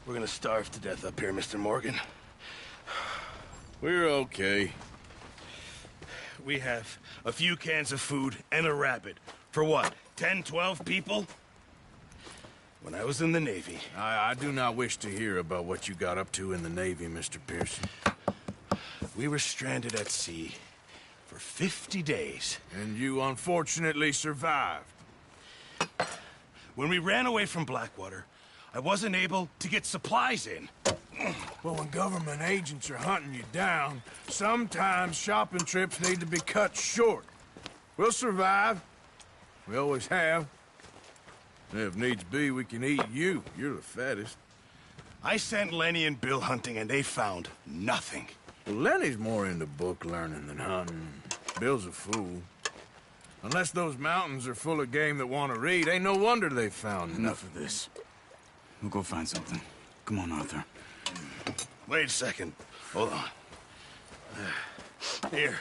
We're gonna starve to death up here, Mr. Morgan. We're okay. We have a few cans of food and a rabbit. For what, 10, 12 people? When I was in the Navy... I do not wish to hear about what you got up to in the Navy, Mr. Pearson. We were stranded at sea for 50 days. And you unfortunately survived. When we ran away from Blackwater, I wasn't able to get supplies in. Well, when government agents are hunting you down, sometimes shopping trips need to be cut short. We'll survive. We always have. If needs be, we can eat you. You're the fattest. I sent Lenny and Bill hunting, and they found nothing. Well, Lenny's more into book learning than hunting. Bill's a fool. Unless those mountains are full of game that want to read, ain't no wonder they found Enough of this. We'll go find something. Come on, Arthur. Wait a second. Hold on. Here.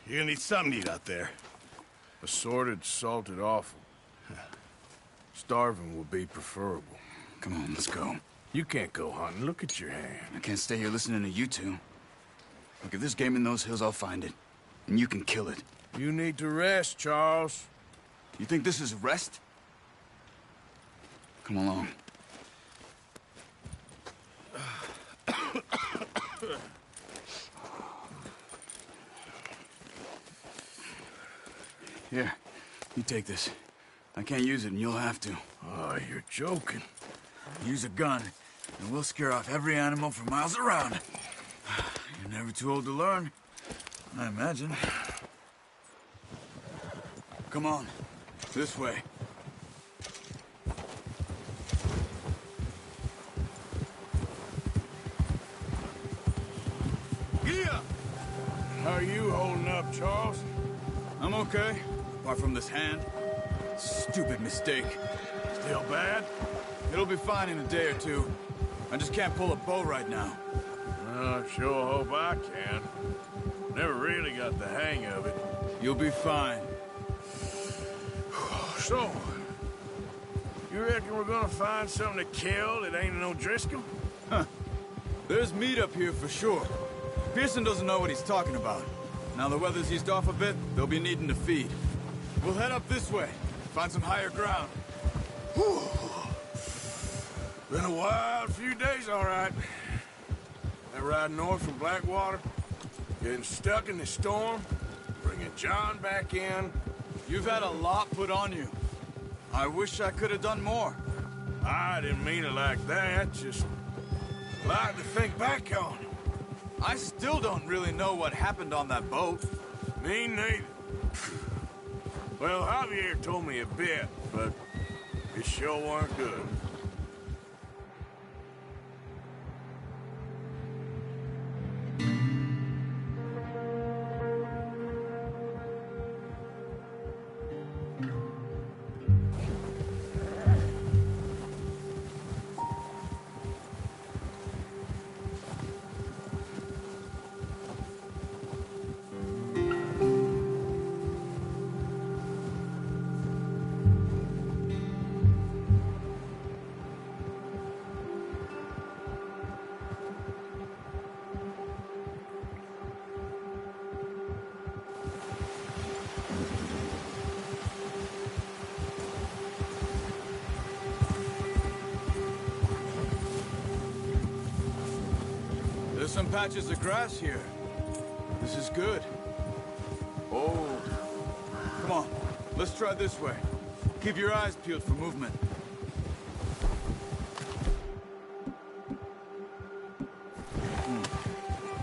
You're gonna need something to eat out there. Assorted, salted offal. Starving will be preferable. Come on, let's go. You can't go hunting. Look at your hand. I can't stay here listening to you two. Look, if there's game in those hills, I'll find it. And you can kill it. You need to rest, Charles. You think this is rest? Come along. Here, you take this. I can't use it, and you'll have to. Oh, you're joking. Use a gun, and we'll scare off every animal for miles around. You're never too old to learn, I imagine. Come on, this way. Yeah! How are you holding up, Charles? I'm okay, apart from this hand. Stupid mistake. Still bad? It'll be fine in a day or two. I just can't pull a bow right now. I sure hope I can. Never really got the hang of it. You'll be fine. So, you reckon we're gonna find something to kill that ain't no Driscoll? Huh. There's meat up here for sure. Pearson doesn't know what he's talking about. Now the weather's eased off a bit, they'll be needing to feed. We'll head up this way, find some higher ground. Whew. Been a wild few days, all right. That ride north from Blackwater, getting stuck in the storm, bringing John back in. You've had a lot put on you. I wish I could have done more. I didn't mean it like that, just a lot to think back on. I still don't really know what happened on that boat. Me neither. Well, Javier told me a bit, but it sure weren't good. There's some patches of grass here. This is good. Old. Come on, let's try this way. Keep your eyes peeled for movement.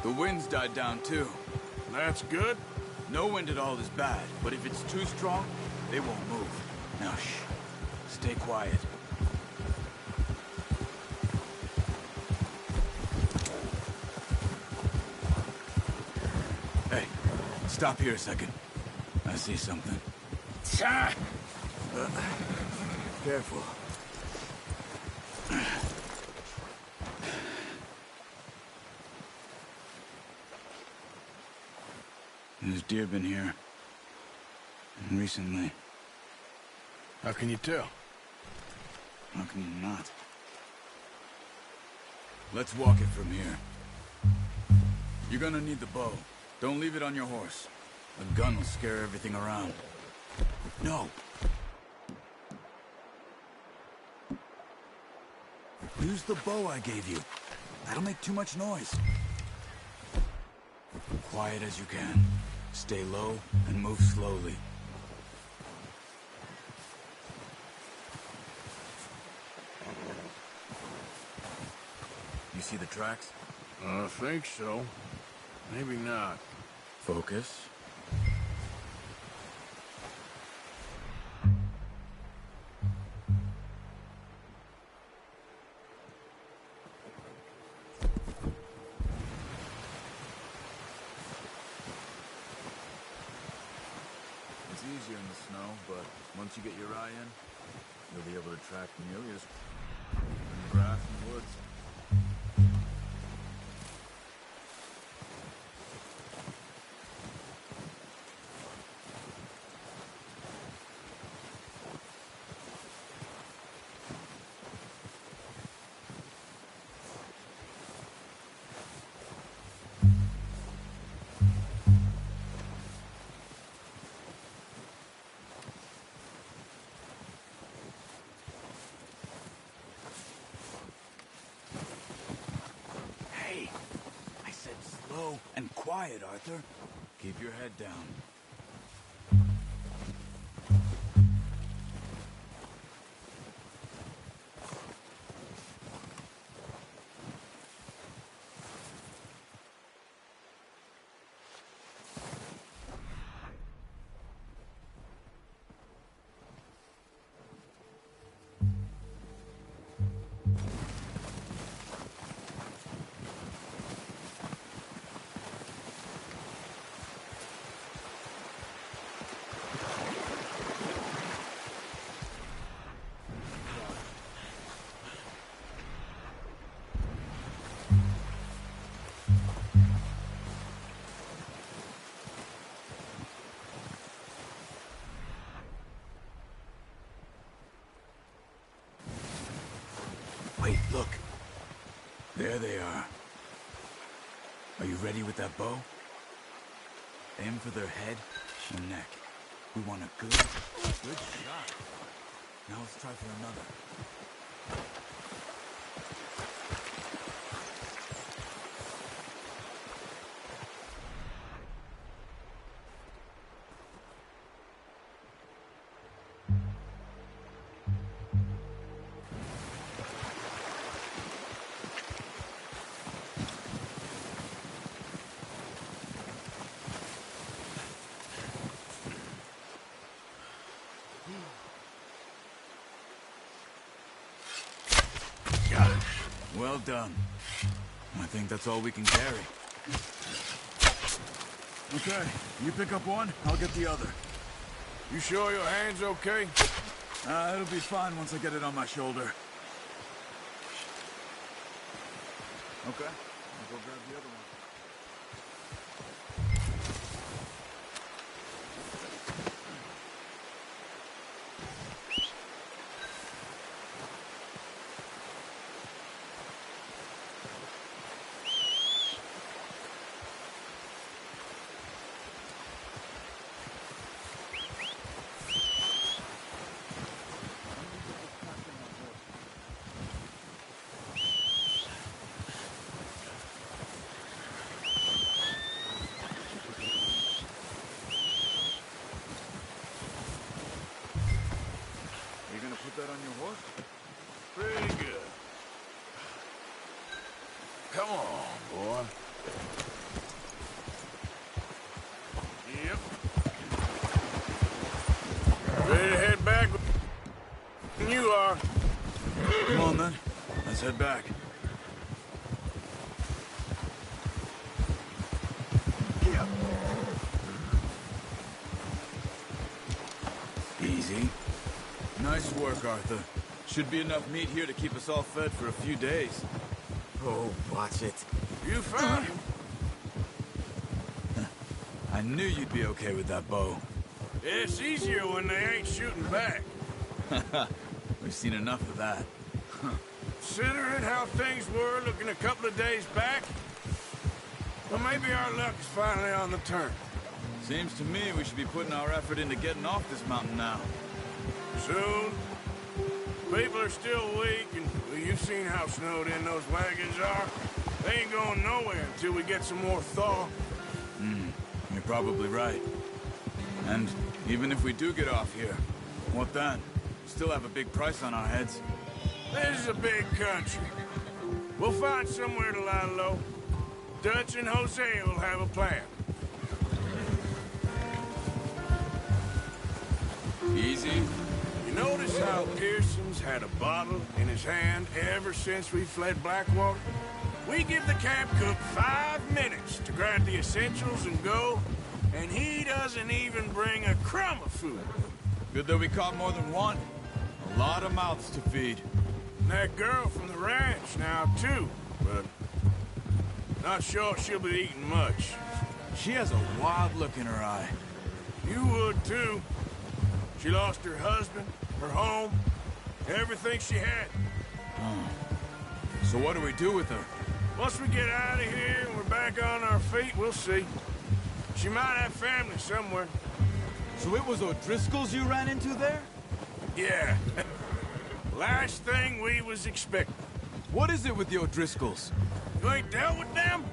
The wind's died down too. That's good. No wind at all is bad, but if it's too strong, they won't move. Now shh. Stay quiet. Hey, stop here a second. I see something. Careful. There's deer been here. Recently. How can you tell? How can you not? Let's walk it from here. You're gonna need the bow. Don't leave it on your horse. A gun will scare everything around. No. Use the bow I gave you. That'll make too much noise. Quiet as you can. Stay low and move slowly. You see the tracks? I think so. Maybe not. Focus. It's easier in the snow, but once you get your eye in, you'll be able to track nearly as in the grass and woods. Slow and quiet, Arthur. Keep your head down. Look. There they are. Are you ready with that bow? Aim for their head or neck. We want a good shot. Now let's try for another. Well done. I think that's all we can carry. Okay, you pick up one, I'll get the other. You sure your hand's okay? It'll be fine once I get it on my shoulder. Okay, I'll go grab the other one. That on your horse? Pretty good. Come on, boy. Yep. Ready to head back? You are. Come on, then. Let's head back. Yep. Easy. Nice work, Arthur. Should be enough meat here to keep us all fed for a few days. Oh, watch it. You found him. I knew you'd be okay with that bow. It's easier when they ain't shooting back. We've seen enough of that. Considering how things were looking a couple of days back, well, maybe our luck is finally on the turn. Seems to me we should be putting our effort into getting off this mountain now. Soon. People are still weak, and well, you've seen how snowed in those wagons are. They ain't going nowhere until we get some more thaw. You're probably right. And even if we do get off here, what then? Still have a big price on our heads. This is a big country. We'll find somewhere to lie low. Dutch and Hosea will have a plan. Easy. You notice how Pearson's had a bottle in his hand ever since we fled Blackwater? We give the camp cook 5 minutes to grab the essentials and go, and he doesn't even bring a crumb of food. Good that we caught more than one. A lot of mouths to feed. And that girl from the ranch now, too, but not sure she'll be eating much. She has a wild look in her eye. You would, too. She lost her husband, her home, everything she had. So what do we do with her? Once we get out of here and we're back on our feet, we'll see. She might have family somewhere. So it was O'Driscoll's you ran into there? Yeah. Last thing we was expecting. What is it with the O'Driscolls? You ain't dealt with them?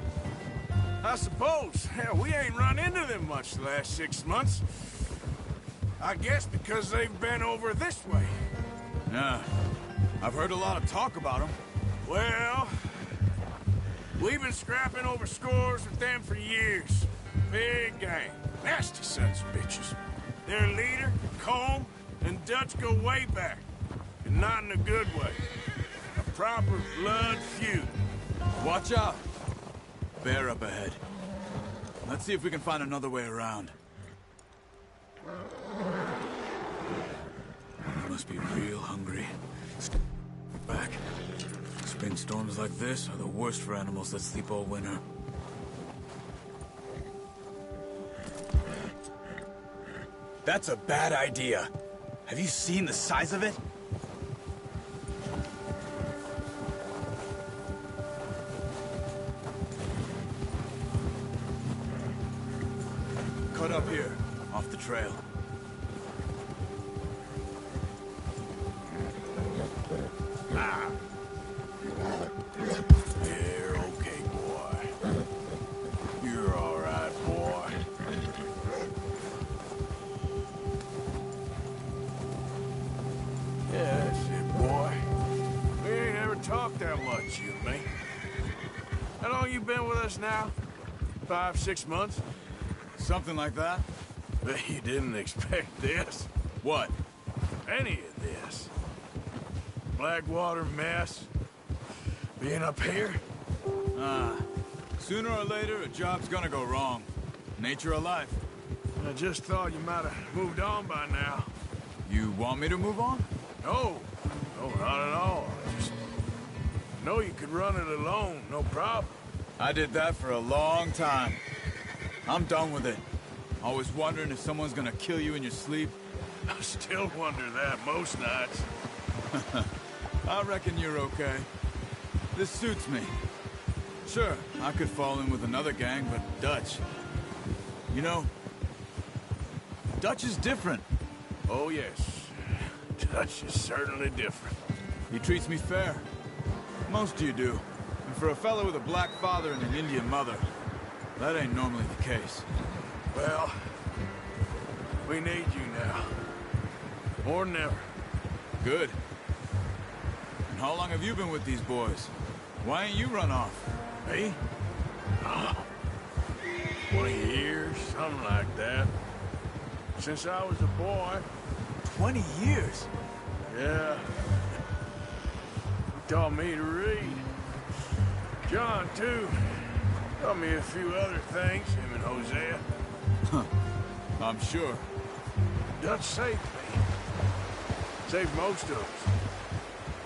I suppose. Hell, we ain't run into them much the last 6 months. I guess because they've been over this way. Yeah. I've heard a lot of talk about them. Well, we've been scrapping over scores with them for years. Big gang. Nasty sons of bitches. Their leader, Colm, and Dutch go way back. And not in a good way. A proper blood feud. Watch out. Bear up ahead. Let's see if we can find another way around. They must be real hungry. Back. Spring storms like this are the worst for animals that sleep all winter. That's a bad idea. Have you seen the size of it? up here, off the trail. Ah. You're okay, boy. You're all right, boy. Yeah, that's it, boy. We ain't ever talked that much, you and me. How long you been with us now? 5, 6 months? Something like that? Bet you didn't expect this. What? Any of this. Blackwater mess. Being up here? Sooner or later, a job's gonna go wrong. Nature of life. I just thought you might have moved on by now. You want me to move on? No. No, not at all. I just know you could run it alone, no problem. I did that for a long time. I'm done with it. Always wondering if someone's gonna kill you in your sleep. I still wonder that most nights. I reckon you're okay. This suits me. Sure, I could fall in with another gang, but Dutch... You know, Dutch is different. Oh, yes. Dutch is certainly different. He treats me fair. Most of you do. And for a fellow with a black father and an Indian mother, that ain't normally the case. Well, we need you now. More than ever. Good. And how long have you been with these boys? Why ain't you run off? Me? Oh, 20 years, something like that. Since I was a boy. 20 years? Yeah. He taught me to read. John, too. Taught me a few other things, him and Hosea. I'm sure. Dutch saved me. Saved most of us.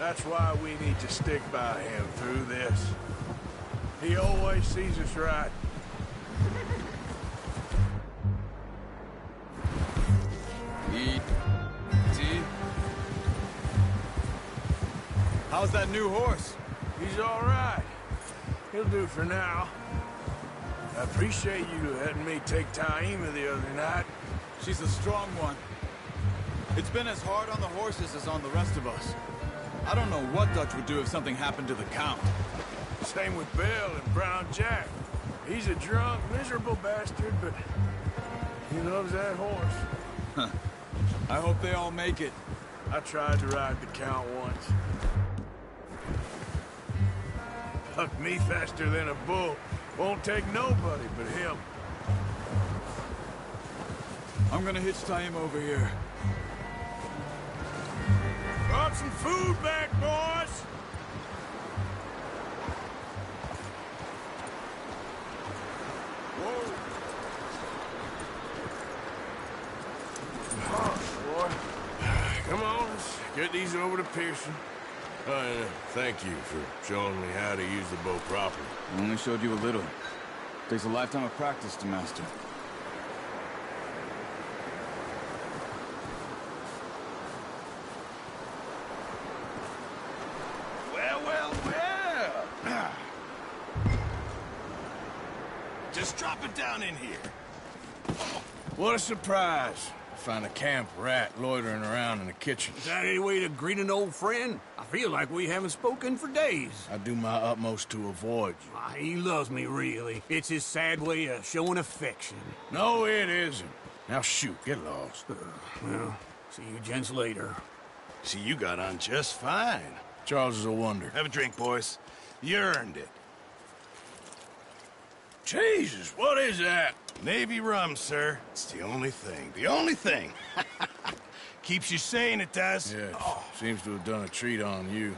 That's why we need to stick by him through this. He always sees us right. Eat. Tea. How's that new horse? He's all right. He'll do for now. I appreciate you letting me take Taima the other night. She's a strong one. It's been as hard on the horses as on the rest of us. I don't know what Dutch would do if something happened to the Count. Same with Bill and Brown Jack. He's a drunk, miserable bastard, but he loves that horse. I hope they all make it. I tried to ride the Count once. Hucked me faster than a bull. Won't take nobody but him. I'm gonna hitch Taima over here. Brought some food back, boys! Whoa. Oh, boy. Come on, let's get these over to Pearson. Thank you for showing me how to use the bow properly. I only showed you a little. Takes a lifetime of practice to master. Well, well, well. Just drop it down in here. What a surprise. Find a camp rat loitering around in the kitchen. Is that any way to greet an old friend? I feel like we haven't spoken for days. I do my utmost to avoid you. He loves me, really. It's his sad way of showing affection. No, it isn't. Now shoot, get lost. Well, see you gents later. See, you got on just fine. Charles is a wonder. Have a drink, boys. You earned it. Jesus, what is that? Navy rum, sir. It's the only thing. The only thing. Keeps you sane, it does. Yeah, seems to have done a treat on you.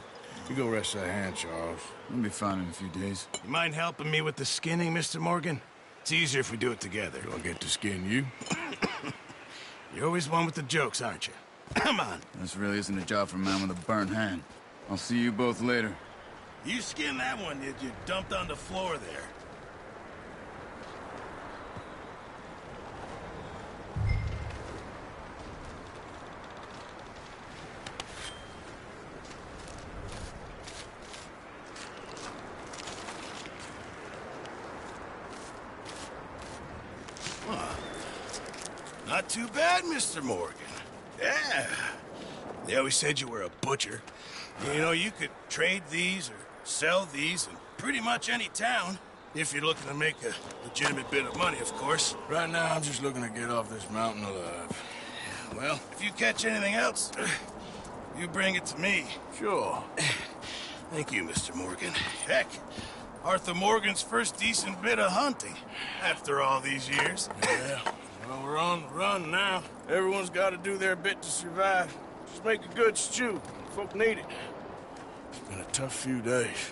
You go rest that hand, Charles. I'll be fine in a few days. You mind helping me with the skinning, Mr. Morgan? It's easier if we do it together. Do I get to skin you? You're always one with the jokes, aren't you? Come on. This really isn't a job for a man with a burnt hand. I'll see you both later. You skinned that one you dumped on the floor there. not too bad, Mr. Morgan. Yeah. They always said you were a butcher. You know, you could trade these or sell these in pretty much any town. If you're looking to make a legitimate bit of money, of course. Right now, I'm just looking to get off this mountain alive. Well, if you catch anything else, you bring it to me. Sure. Thank you, Mr. Morgan. Heck, Arthur Morgan's first decent bit of hunting after all these years. Yeah. Well, we're on the run now. Everyone's got to do their bit to survive. Just make a good stew. Folk need it. It's been a tough few days.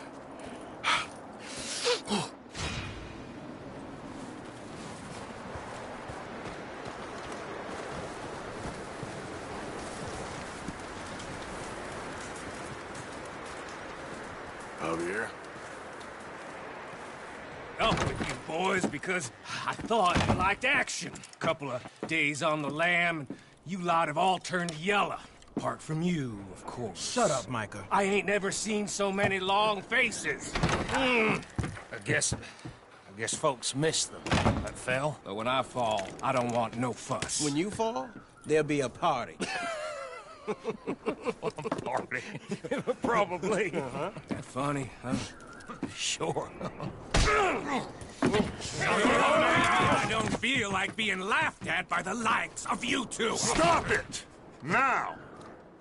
Out here. Up with you boys because I thought you liked action. Couple of days on the lam, and you lot have all turned yellow. Apart from you, of course. Shut up, Micah. I ain't never seen so many long faces. I guess folks miss them. That fell. But when I fall, I don't want no fuss. When you fall, there'll be a party. Party. Probably. That funny, huh? Sure. I don't feel like being laughed at by the likes of you two. Stop it! Now!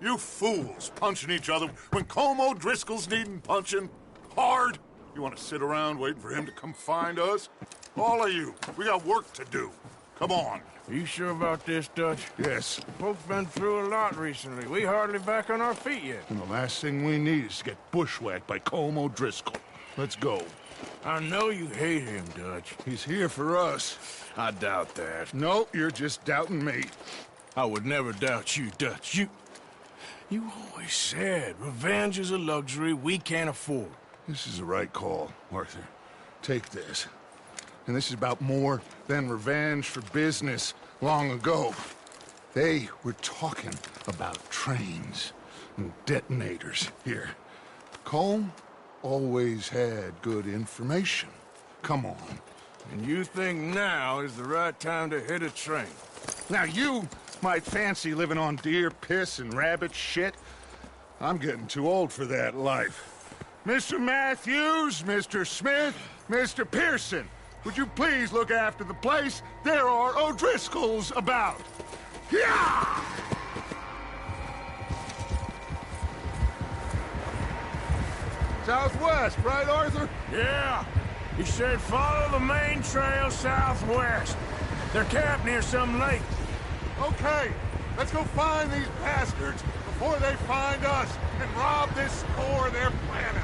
You fools punching each other when Como Driscoll's needing punching hard. You want to sit around waiting for him to come find us? All of you, we got work to do. Come on. Are you sure about this, Dutch? Yes. Folks been through a lot recently. We hardly back on our feet yet. And the last thing we need is to get bushwhacked by Como Driscoll. Let's go. I know you hate him, Dutch. He's here for us. I doubt that. No, you're just doubting me. I would never doubt you, Dutch. You always said revenge is a luxury we can't afford. This is the right call, Arthur. Take this. And this is about more than revenge for business long ago. They were talking about trains and detonators here. Colm always had good information. Come on. And you think now is the right time to hit a train? Now you might fancy living on deer piss and rabbit shit. I'm getting too old for that life. Mr. Matthews, Mr. Smith, Mr. Pearson, would you please look after the place? There are O'Driscolls about. Yeah! Southwest, right, Arthur? Yeah. He said follow the main trail southwest. They're camped near some lake. Okay, let's go find these bastards before they find us and rob this store they're planning.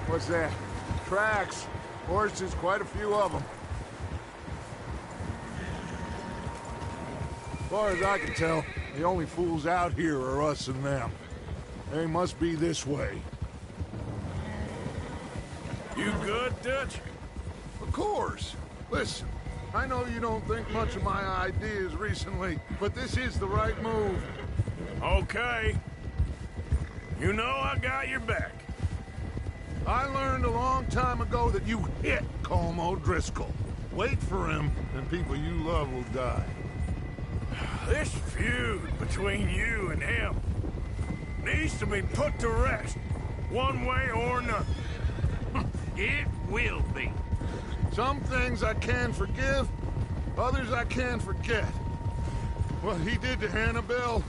What's that? Tracks. Horses, quite a few of them. As far as I can tell, the only fools out here are us and them. They must be this way. You good, Dutch? Of course. Listen, I know you don't think much of my ideas recently, but this is the right move. Okay. You know I got your back. I learned a long time ago that you hit Colm O'Driscoll. Wait for him, and people you love will die. This feud between you and him needs to be put to rest, one way or another. It will be. Some things I can forgive, others I can forget. What he did to Annabelle,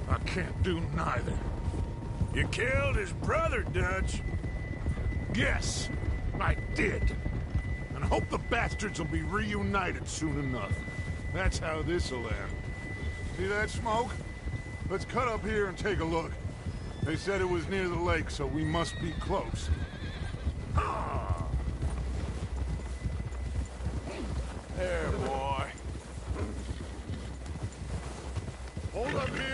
I can't do neither. You killed his brother, Dutch. Yes, I did. And I hope the bastards will be reunited soon enough. That's how this'll end. See that smoke? Let's cut up here and take a look. They said it was near the lake, so we must be close. There, boy. Hold up here.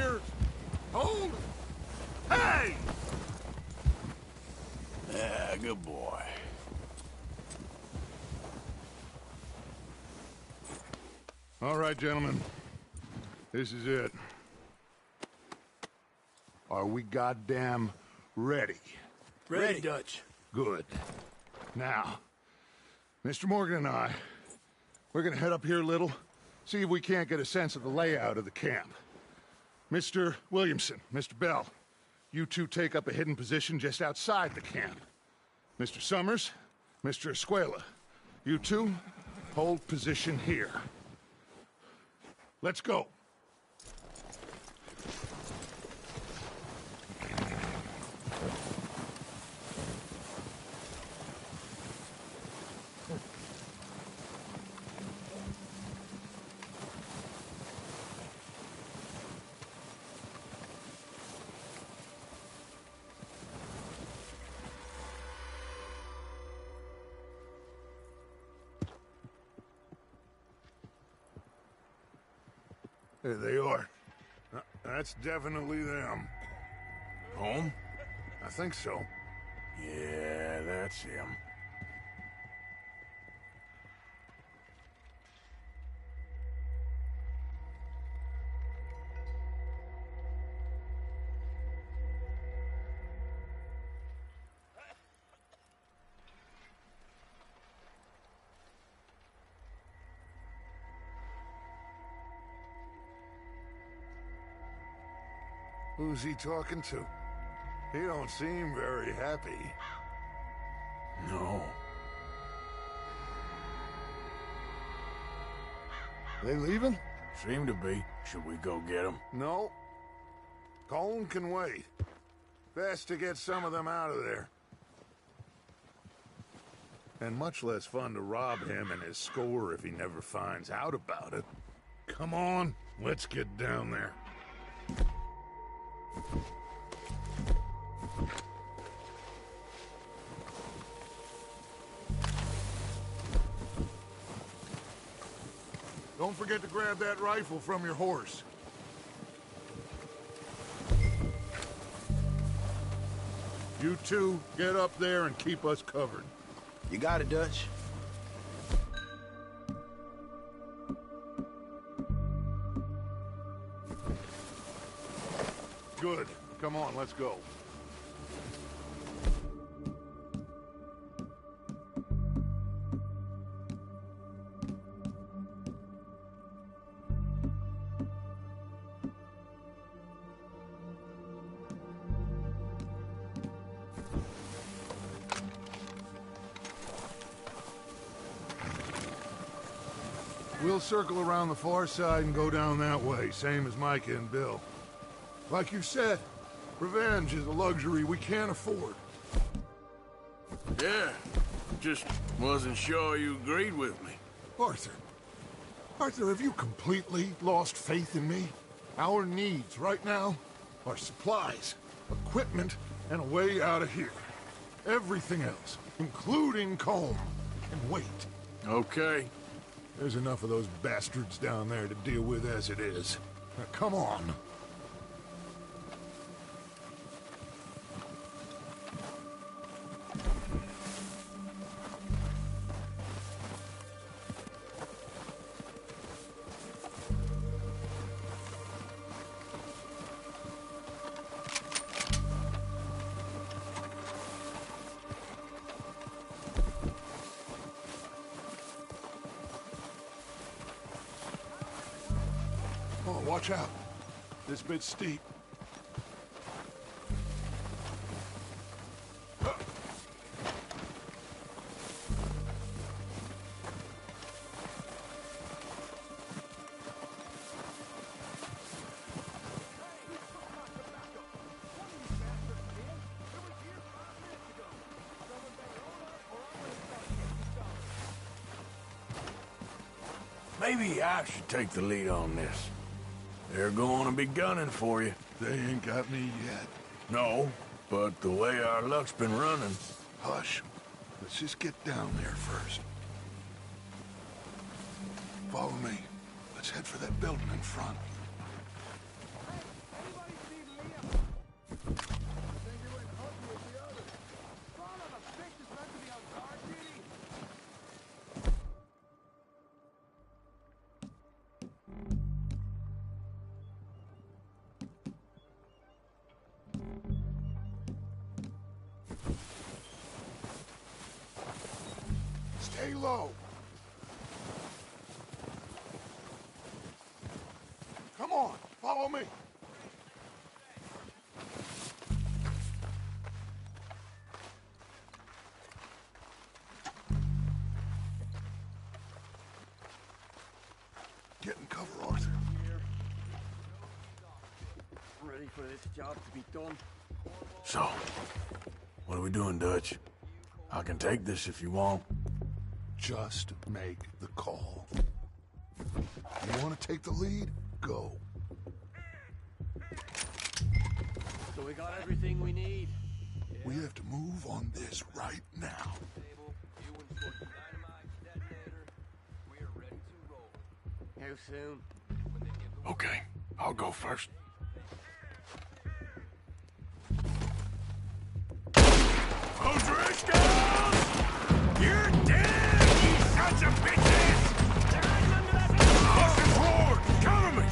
All right, gentlemen. This is it. Are we goddamn ready? Ready, Dutch. Good. Now, Mr. Morgan and I, we're gonna head up here a little, see if we can't get a sense of the layout of the camp. Mr. Williamson, Mr. Bell, you two take up a hidden position just outside the camp. Mr. Summers, Mr. Escuela, you two hold position here. Let's go. There they are. That's definitely them. Home? I think so. Yeah, that's him. Who's he talking to? He don't seem very happy. No. They leaving? Seem to be. Should we go get him? No. Colin can wait. Best to get some of them out of there. And much less fun to rob him and his score if he never finds out about it. Come on, let's get down there. Don't forget to grab that rifle from your horse. You two, get up there and keep us covered. You got it, Dutch. Good. Come on, let's go. We'll circle around the far side and go down that way, same as Micah and Bill. Like you said, revenge is a luxury we can't afford. Yeah. Just wasn't sure you agreed with me. Arthur. Arthur, have you completely lost faith in me? Our needs right now are supplies, equipment, and a way out of here. Everything else, including Colm, can wait. Okay. There's enough of those bastards down there to deal with as it is. Now, come on. Oh, watch out. This bit's steep. Maybe I should take the lead on this. They're going to be gunning for you. They ain't got me yet. No, but the way our luck's been running... Hush. Let's just get down there first. Follow me. Let's head for that building in front. Stay low. Come on, follow me. Get in cover, Arthur. Ready for this job to be done? So, what are we doing, Dutch? I can take this if you want. Just make the call. You want to take the lead? Go. So we got everything we need. We have to move on this right now. How soon? Okay, I'll go first. O'Driscoll! You're dead, you sons of bitches! Push forward! Cover me!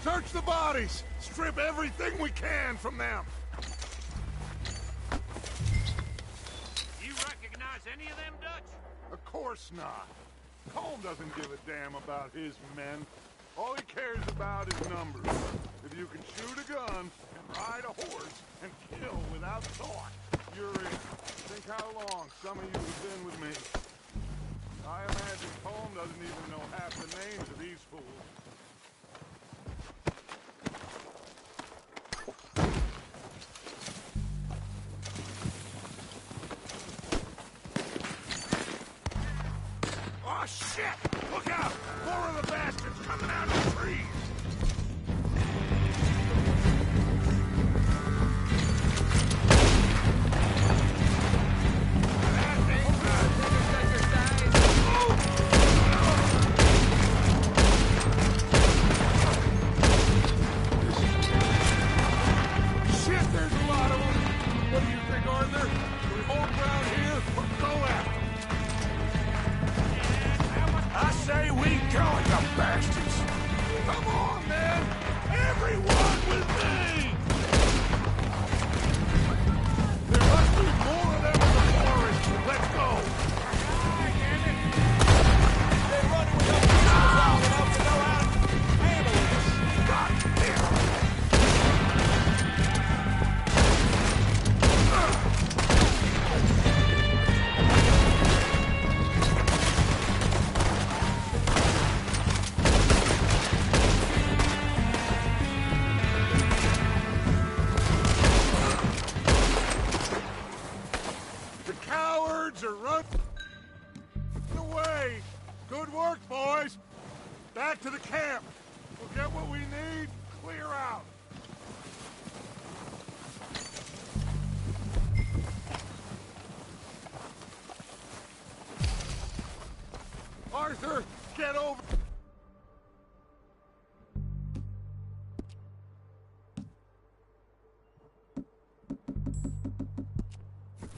Search the bodies! Strip everything we can from them! You recognize any of them, Dutch? Of course not. Colm doesn't give a damn about his men. All he cares about is numbers. If you can shoot a gun and ride a horse and kill without thought, you're in. Think how long some of you have been with me. I imagine Colm doesn't even know half the names of these fools. Oh, shit! Look out! More of the bastards coming out of the trees! Shit, there's a lot of them! What do you think, Arthur? Should we hold ground here or go after? I say we go at the bastards! Come on, man! Everyone with me! There must be more of them in the forest. Let's go! They're running with us long enough to know how to handle this. God damn! The cowards are running away. Good work, boys. Back to the camp. We'll get what we need. Clear out. Arthur, get over.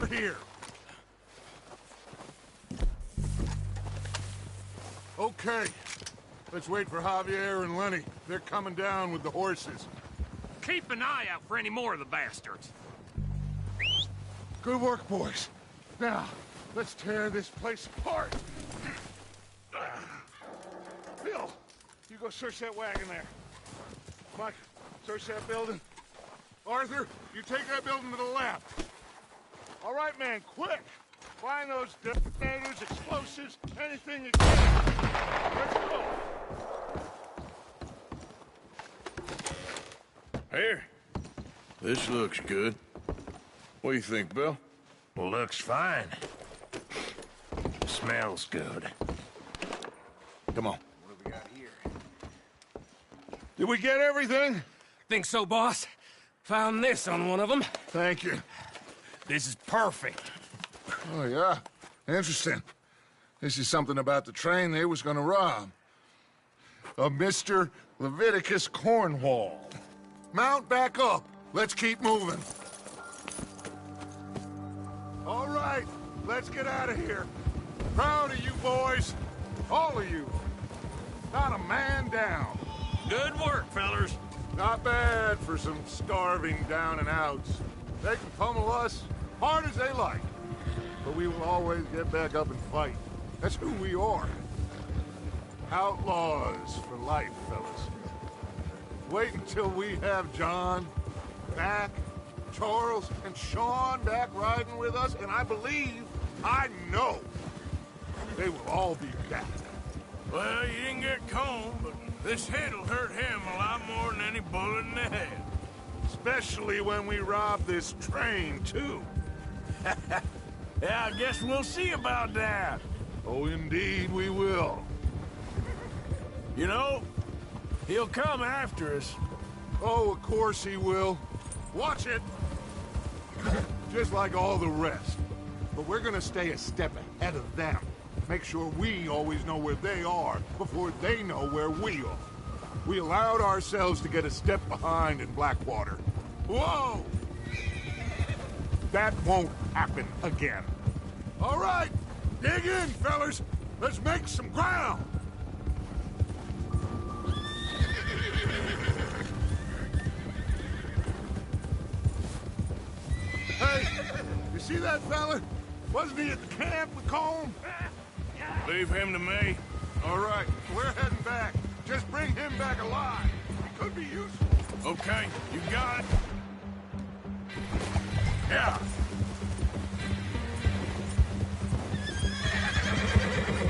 Here. Okay. Let's wait for Javier and Lenny. They're coming down with the horses. Keep an eye out for any more of the bastards. Good work, boys. Now, let's tear this place apart. Bill, you go search that wagon there. Mike, search that building. Arthur, you take that building to the left. All right, man, quick. Find those detonators, explosives, anything you can. Let's go. Here. This looks good. What do you think, Bill? Looks fine. Smells good. Come on. What have we got here? Did we get everything? Think so, boss? Found this on one of them. Thank you. This is perfect. Oh, yeah? Interesting. This is something about the train they was gonna rob. A Mr. Leviticus Cornwall. Mount back up. Let's keep moving. All right, let's get out of here. Proud of you boys. All of you. Not a man down. Good work, fellers. Not bad for some starving down and outs. They can pummel us hard as they like. But we will always get back up and fight. That's who we are. Outlaws for life, fellas. Wait until we have John, Mac, Charles, and Sean back riding with us, and I believe, I know, they will all be back. Well, you didn't get Cone, but this hit'll hurt him a lot more than any bullet in the head. Especially when we rob this train, too. Yeah, I guess we'll see about that. Oh, indeed we will. You know, he'll come after us. Oh, of course he will. Watch it! Just like all the rest. But we're gonna stay a step ahead of them. Make sure we always know where they are before they know where we are. We allowed ourselves to get a step behind in Blackwater. Whoa! That won't happen again. All right, dig in, fellas. Let's make some ground. Hey, you see that fella? Wasn't he at the camp with Colm? Leave him to me. All right, we're heading back. Just bring him back alive. He could be useful. Okay, you got it. Yeah.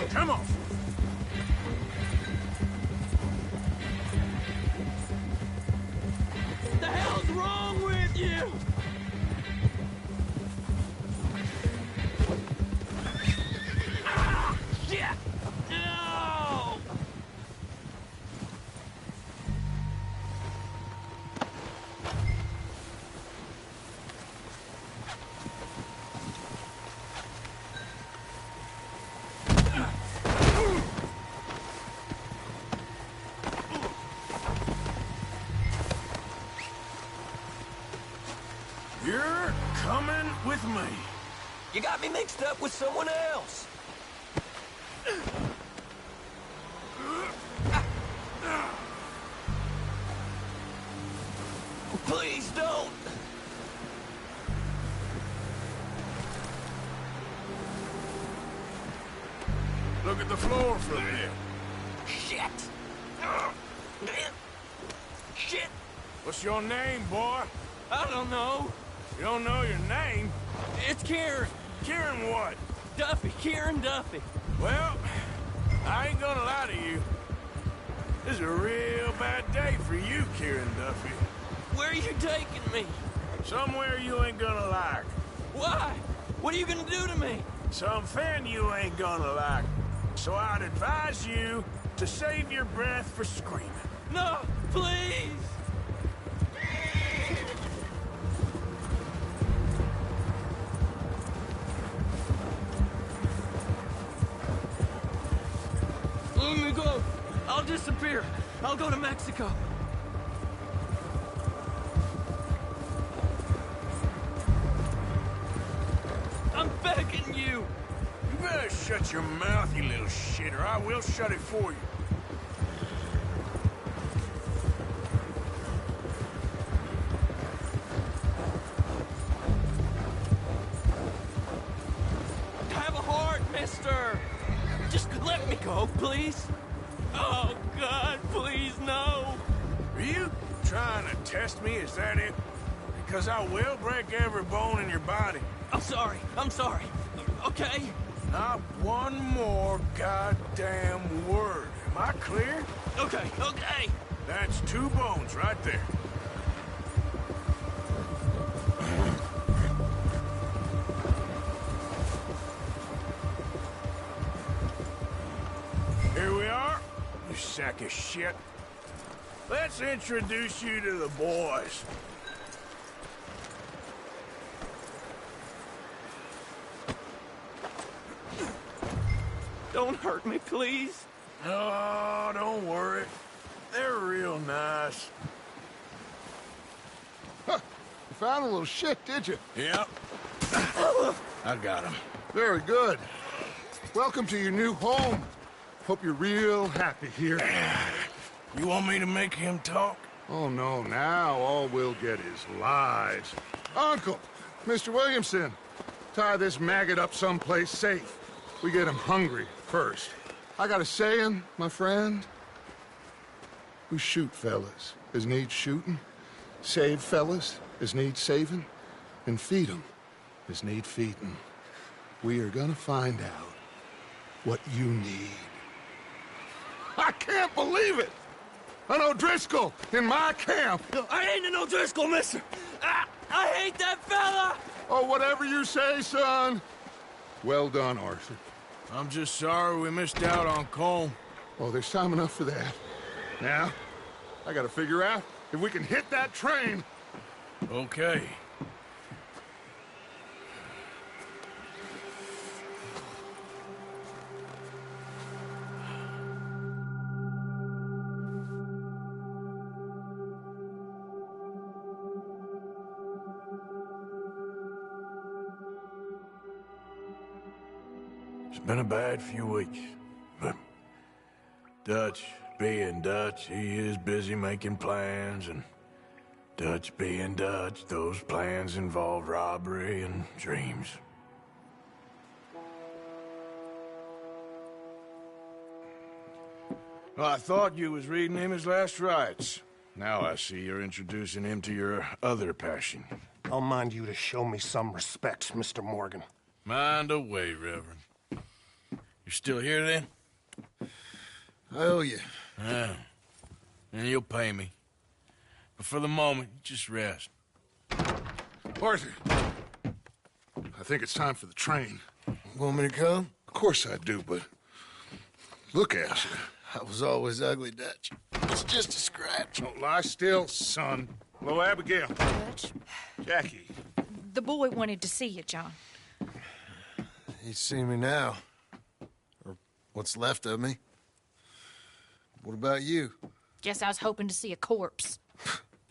Come on. The hell's wrong with you? Ah! Shit! No! You're coming with me. You got me mixed up with someone else. Please don't. Look at the floor from here. Shit. Shit. What's your name, boy? I don't know. You don't know your name? It's Kieran. Kieran what? Duffy. Kieran Duffy. Well, I ain't gonna lie to you. This is a real bad day for you, Kieran Duffy. Where are you taking me? Somewhere you ain't gonna like. Why? What are you gonna do to me? Something you ain't gonna like. So I'd advise you to save your breath for screaming. No, please. Let me go. I'll disappear. I'll go to Mexico. I'm begging you. You better shut your mouth, you little shit, or I will shut it for you. Have a heart, mister! Just let me go, please. Oh, God, please, no. Are you trying to test me? Is that it? Because I will break every bone in your body. I'm sorry. Okay? Not one more goddamn word. Am I clear? Okay. That's 2 bones right there. Here we are, you sack of shit. Let's introduce you to the boys. Don't hurt me, please. Oh, don't worry. They're real nice. Huh. You found a little shit, did you? Yep. I got him. Very good. Welcome to your new home. Hope you're real happy here. You want me to make him talk? Oh, no, now all we'll get is lies. Uncle, Mr. Williamson, tie this maggot up someplace safe. We get him hungry first. I got a saying, my friend. We shoot fellas as need shooting, save fellas as need saving, and feed 'em as need feeding. We are gonna find out what you need. I can't believe it! An O'Driscoll in my camp! I ain't an O'Driscoll, mister. I hate that fella. Oh, whatever you say, son. Well done, Arthur. I'm just sorry we missed out on Colm. Oh, there's time enough for that. Now, I gotta figure out if we can hit that train. Okay. It's been a bad few weeks, but Dutch being Dutch, he is busy making plans, and Dutch being Dutch, those plans involve robbery and dreams. Well, I thought you was reading him his last rites. Now I see you're introducing him to your other passion. I'll mind you to show me some respect, Mr. Morgan. Mind away, Reverend. You're still here, then? I owe you. Yeah. And you'll pay me. But for the moment, just rest. Arthur, I think it's time for the train. Want me to come? Of course I do, but look at you. I was always ugly, Dutch. It's just a scratch. Don't lie still, son. Hello, Abigail. Dutch, Jackie. the boy wanted to see you, John. He's seen me now. Or what's left of me. What about you? Guess I was hoping to see a corpse.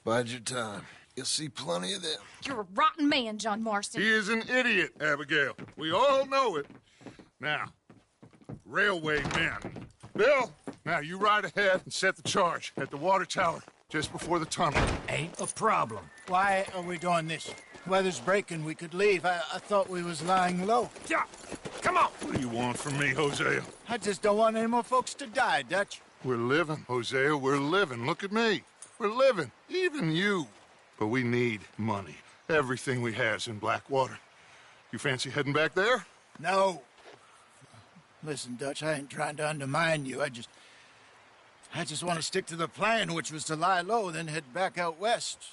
Bide your time. You'll see plenty of them. You're a rotten man, John Marston. He is an idiot, Abigail. We all know it. Now, railway men. Bill, now you ride ahead and set the charge at the water tower just before the tunnel. Ain't a problem. Why are we doing this? Weather's breaking. We could leave. I thought we was lying low. Yeah, come on. What do you want from me, Hosea? I just don't want any more folks to die, Dutch. We're living, Hosea. We're living. Look at me. We're living. Even you. But we need money. Everything we has in Blackwater. You fancy heading back there? No. Listen, Dutch, I ain't trying to undermine you. I just want to stick to the plan, which was to lie low, then head back out west.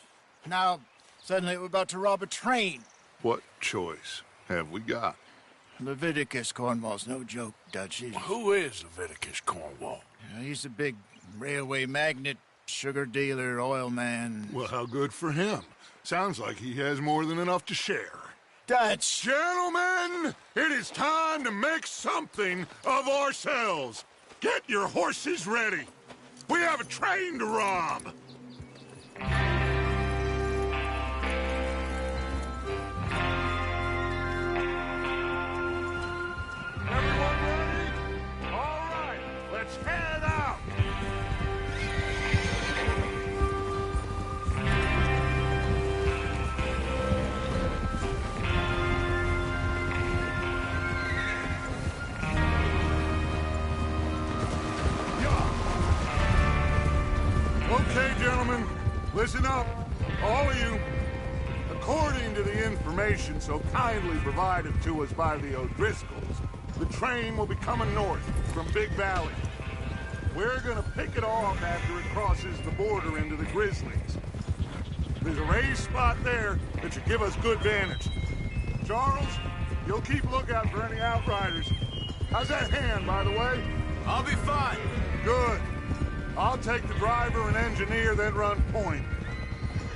Now, suddenly we're about to rob a train. What choice have we got? Leviticus Cornwall's no joke, Dutch. Who is Leviticus Cornwall? He's a big railway magnate, sugar dealer, oil man. Well, how good for him. Sounds like he has more than enough to share. Dutch! Gentlemen, it is time to make something of ourselves. Get your horses ready. We have a train to rob. Everyone Listen up, all of you. According to the information so kindly provided to us by the O'Driscolls, the train will be coming north from Big Valley. We're gonna pick it off after it crosses the border into the Grizzlies. There's a raised spot there that should give us good vantage. Charles, you'll keep lookout for any outriders. How's that hand, by the way? I'll be fine. Good. I'll take the driver and engineer, then run point.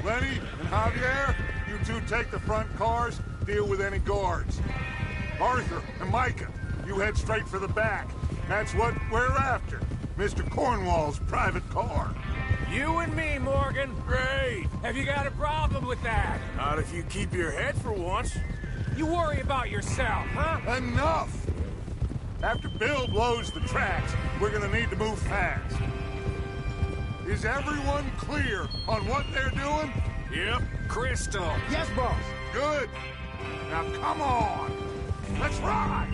Lenny and Javier, you two take the front cars, deal with any guards. Arthur and Micah, you head straight for the back. That's what we're after. Mr. Cornwall's private car. You and me, Morgan. Great. Have you got a problem with that? Not if you keep your head for once. You worry about yourself, huh? Enough! After Bill blows the tracks, we're gonna need to move fast. Is everyone clear on what they're doing? Yep. Crystal. Yes, boss. Good. Now come on. Let's ride.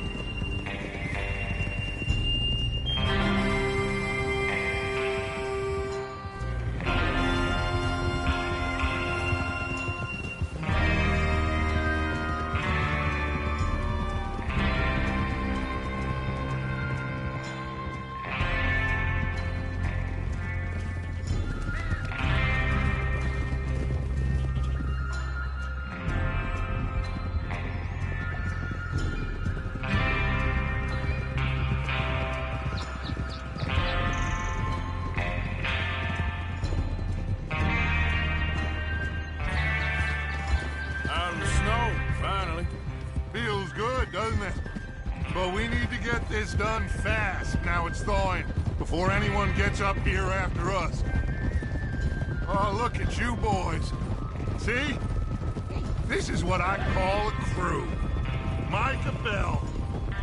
Out in the snow, finally. Feels good, doesn't it? But we need to get this done fast. Now it's thawing, before anyone gets up here after us. Oh, look at you boys. See? This is what I call a crew. Micah Bell,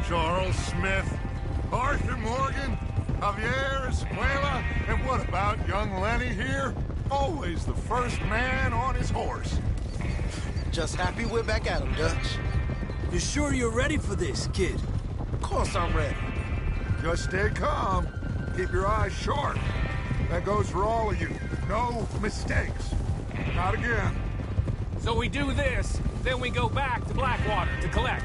Charles Smith, Arthur Morgan, Javier Escuela, and what about young Lenny here? Always the first man on his horse. Just happy we're back at him, Dutch. You sure you're ready for this, kid? Of course I'm ready. Just stay calm. Keep your eyes sharp. That goes for all of you. No mistakes. Not again. So we do this, then we go back to Blackwater to collect.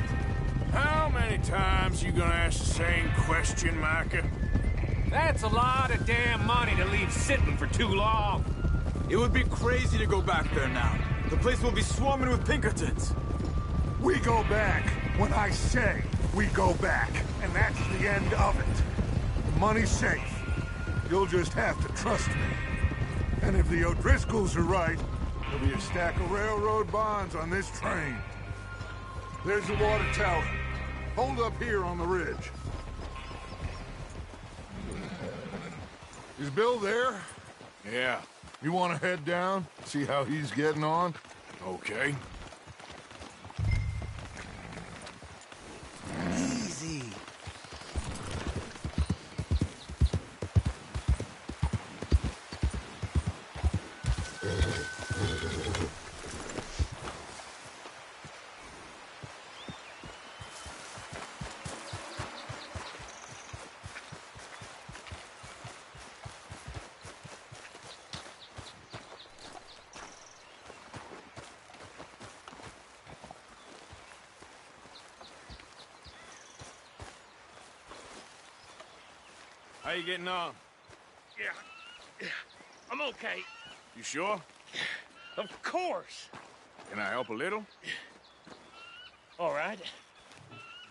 How many times you gonna ask the same question, Micah? That's a lot of damn money to leave sitting for too long. It would be crazy to go back there now. The place will be swarming with Pinkertons. We go back when I say we go back. And that's the end of it. The money's safe. You'll just have to trust me. And if the O'Driscolls are right, there'll be a stack of railroad bonds on this train. There's the water tower. Hold up here on the ridge. Is Bill there? Yeah. You want to head down, see how he's getting on? Okay. Easy. How you getting on? Yeah, I'm okay. You sure? Of course. Can I help a little? All right.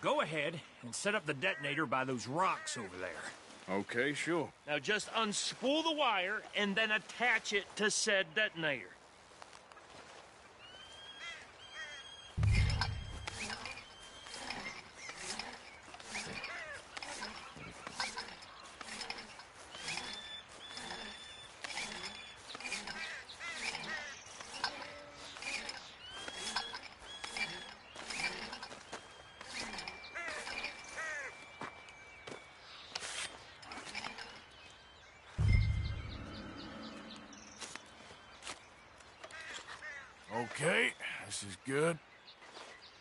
Go ahead and set up the detonator by those rocks over there. Okay, sure. Now just unspool the wire and then attach it to said detonator. Okay, this is good.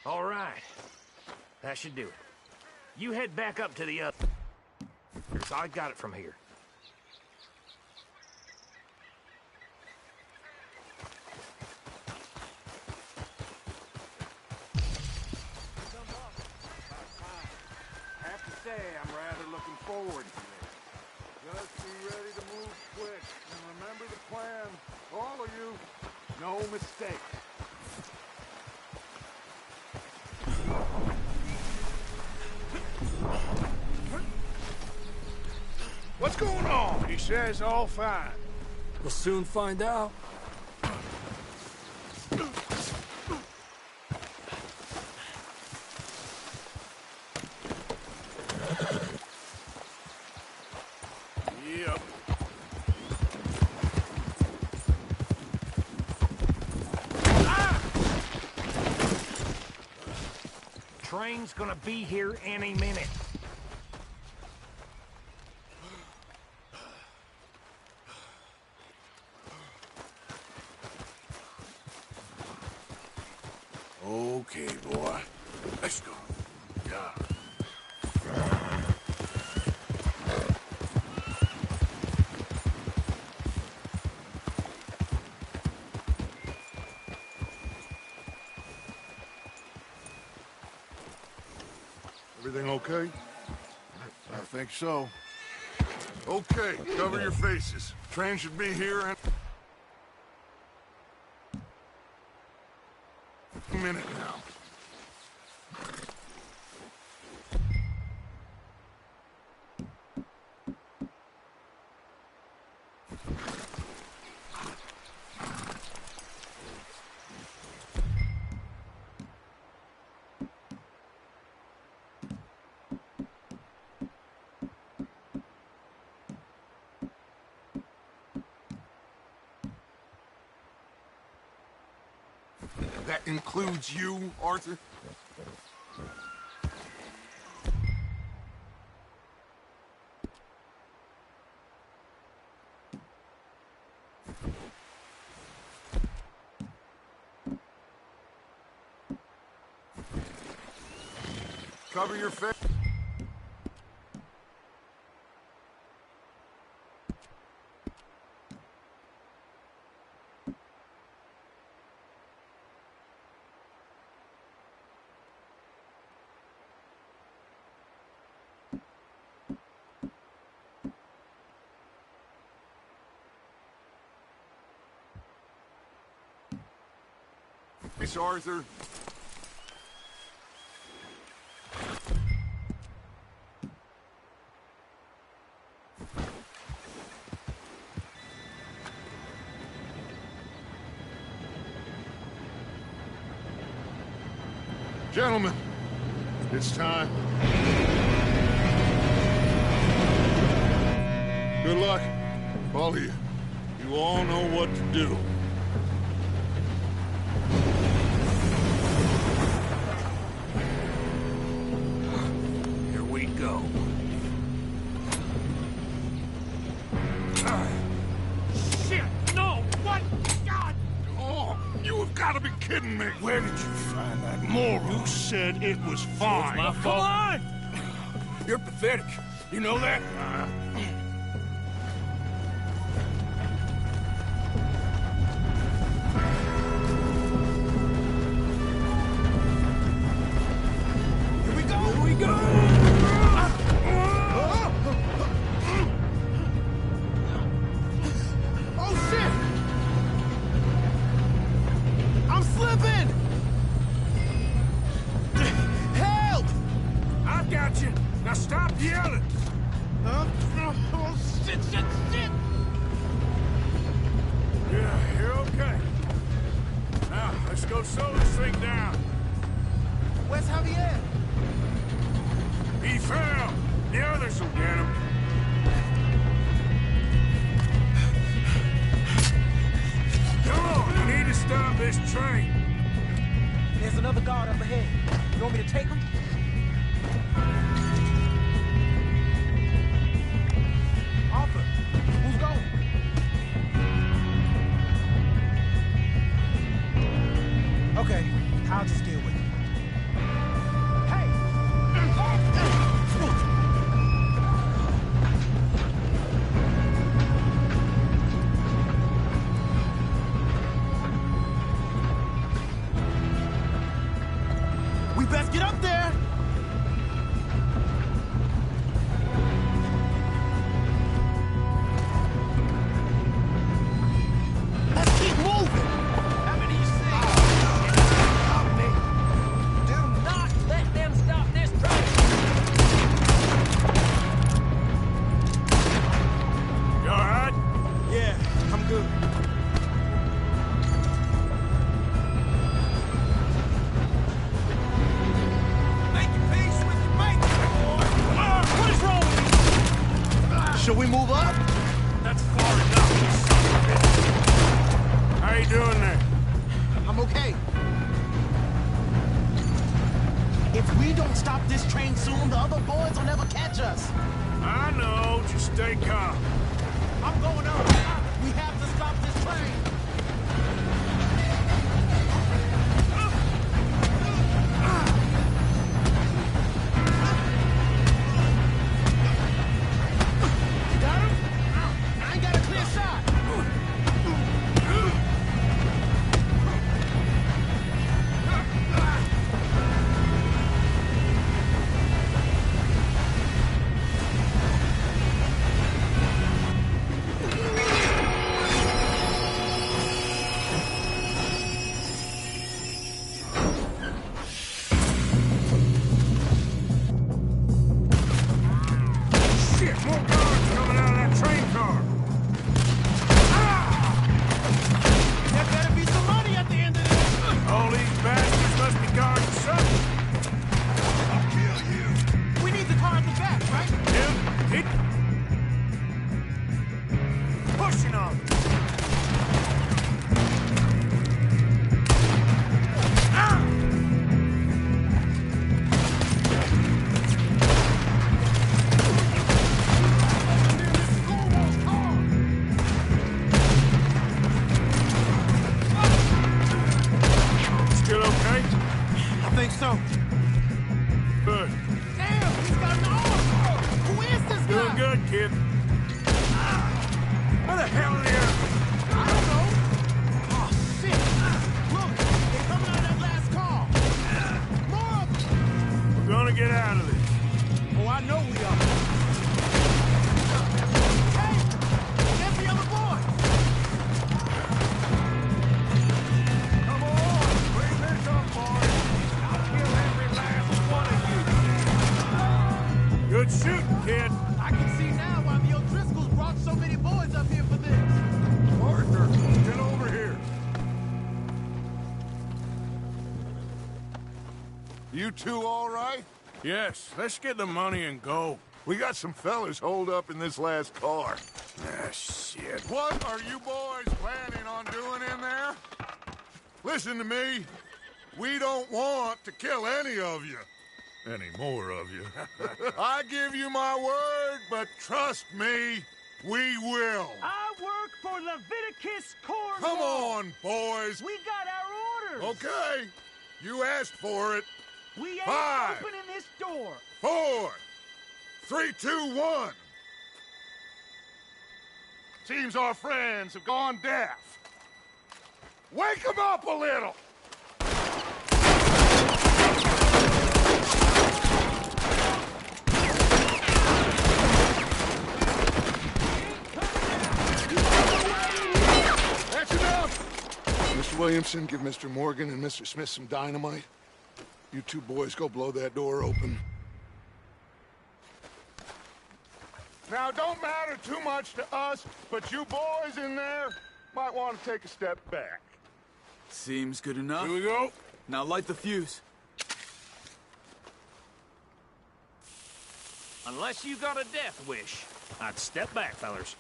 All right. That should do it. You head back up to the other. I got it from here. say I'm rather looking forward to this. Just be ready to move quick, and remember the plan. All of you, no mistakes. What's going on? He says all fine. We'll soon find out. Yep. Train's gonna be here any minute. Okay, boy. Let's go. Yeah. Everything okay? I think so. Okay, cover your faces. Train should be here in a minute now. That includes you, Arthur? Cover your face. Miss Arthur. Gentlemen, it's time. Good luck, all of you. You all know what to do. Here we go. Shit! No! What? God! Oh, you have got to be kidding me. Where did you find that moron? You said it was fine. My fault. Come on! You're pathetic. You know that? Here we go! Here we go! Oh, shit! I'm slipping! Help! I got you. Now stop yelling. Oh, shit, shit, shit! Yeah, you're okay. Now, let's go slow this thing down. Where's Javier? He fell. The others will get him. Come on, we need to stop this train. There's another guard up ahead. You want me to take him? Arthur, who's going? Okay, I'll just deal with it. Hey! We best get up there! Should we move up? That's far enough, you son of a bitch. How you doing there? I'm okay. If we don't stop this train soon, the other boys will never catch us. I know, just stay calm. I'm going up. We have to stop this train. You got him? I ain't got a clear shot. Shit, more guards coming out of that train car. There better be some money at the end of this. All these bastards must be guarding something. I'll kill you. We need the car at the back, right? Yeah, hit. Pushing on. Still okay? I think so. Good. Damn, he's got an arm. Who is this guy? Doing good, kid. Where the hell are you? I don't know. Oh, shit. Look, they're coming out of that last car. More of them. We're gonna get out of this. Oh, I know we are. Hey, there's the other boy. Come on, bring this up, boys. I'll kill every last one of you. Good shooting, kid. I can see now why the O'Driscolls brought so many boys up here for this. Arthur, get over here. You two all right? Yes, let's get the money and go. We got some fellas holed up in this last car. Ah, shit. What are you boys planning on doing in there? Listen to me. We don't want to kill any of you. Any more of you. I give you my word, but trust me, we will. I work for Leviticus Corps. Come on, boys. We got our orders. Okay. You asked for it. We ain't 5, opening this door. 4, 3, 2, 1. Seems our friends have gone deaf. Wake them up a little. That's enough. Mr. Williamson, give Mr. Morgan and Mr. Smith some dynamite. You two boys go blow that door open. Now, don't matter too much to us, but you boys in there might want to take a step back. Seems good enough. Here we go. Now light the fuse. Unless you got a death wish, I'd step back, fellers.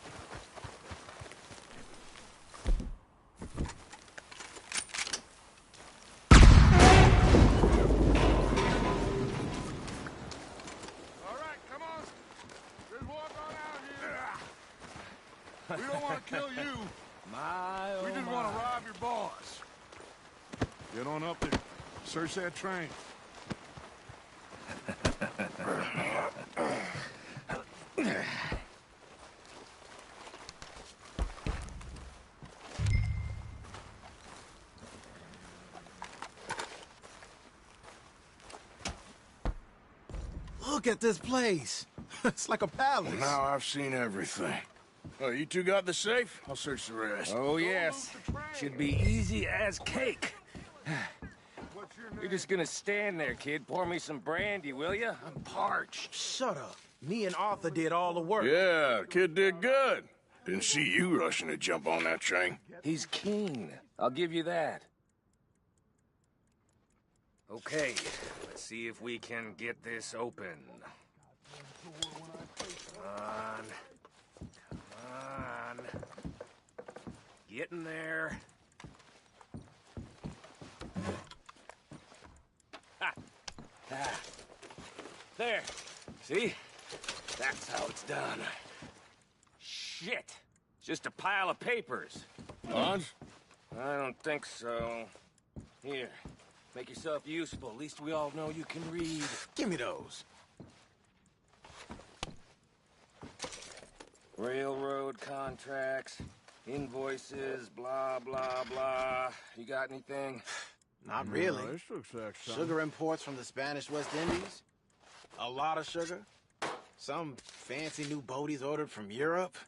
We don't want to kill you. We just want to rob your boss. Get on up there. Search that train. Look at this place. It's like a palace. Well, now I've seen everything. Oh, you two got the safe? I'll search the rest. Oh, yes. Should be easy as cake. You're just gonna stand there, kid. Pour me some brandy, will you? I'm parched. Shut up. Me and Arthur did all the work. Yeah, kid did good. Didn't see you rushing to jump on that train. He's keen. I'll give you that. Okay, let's see if we can get this open. Come on. Getting there. Ha! Ah. There. See? That's how it's done. Shit. Just a pile of papers. Bonds? I don't think so. Here. Make yourself useful. At least we all know you can read. Give me those. Railroad contracts, invoices, blah, blah, blah. You got anything? Not really. No, this looks like something. Sugar imports from the Spanish West Indies. A lot of sugar. Some fancy new boat he's ordered from Europe.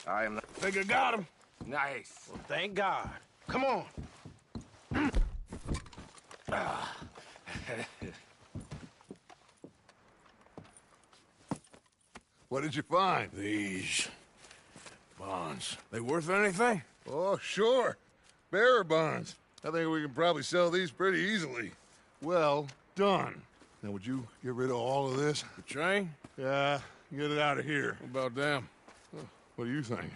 I am not... Think I got him. Nice. Well, thank God. Come on. What did you find? These bonds. They worth anything? Oh, sure. Bearer bonds. I think we can probably sell these pretty easily. Well done. Now, would you get rid of all of this? The train? Yeah, get it out of here. What about them? What do you think?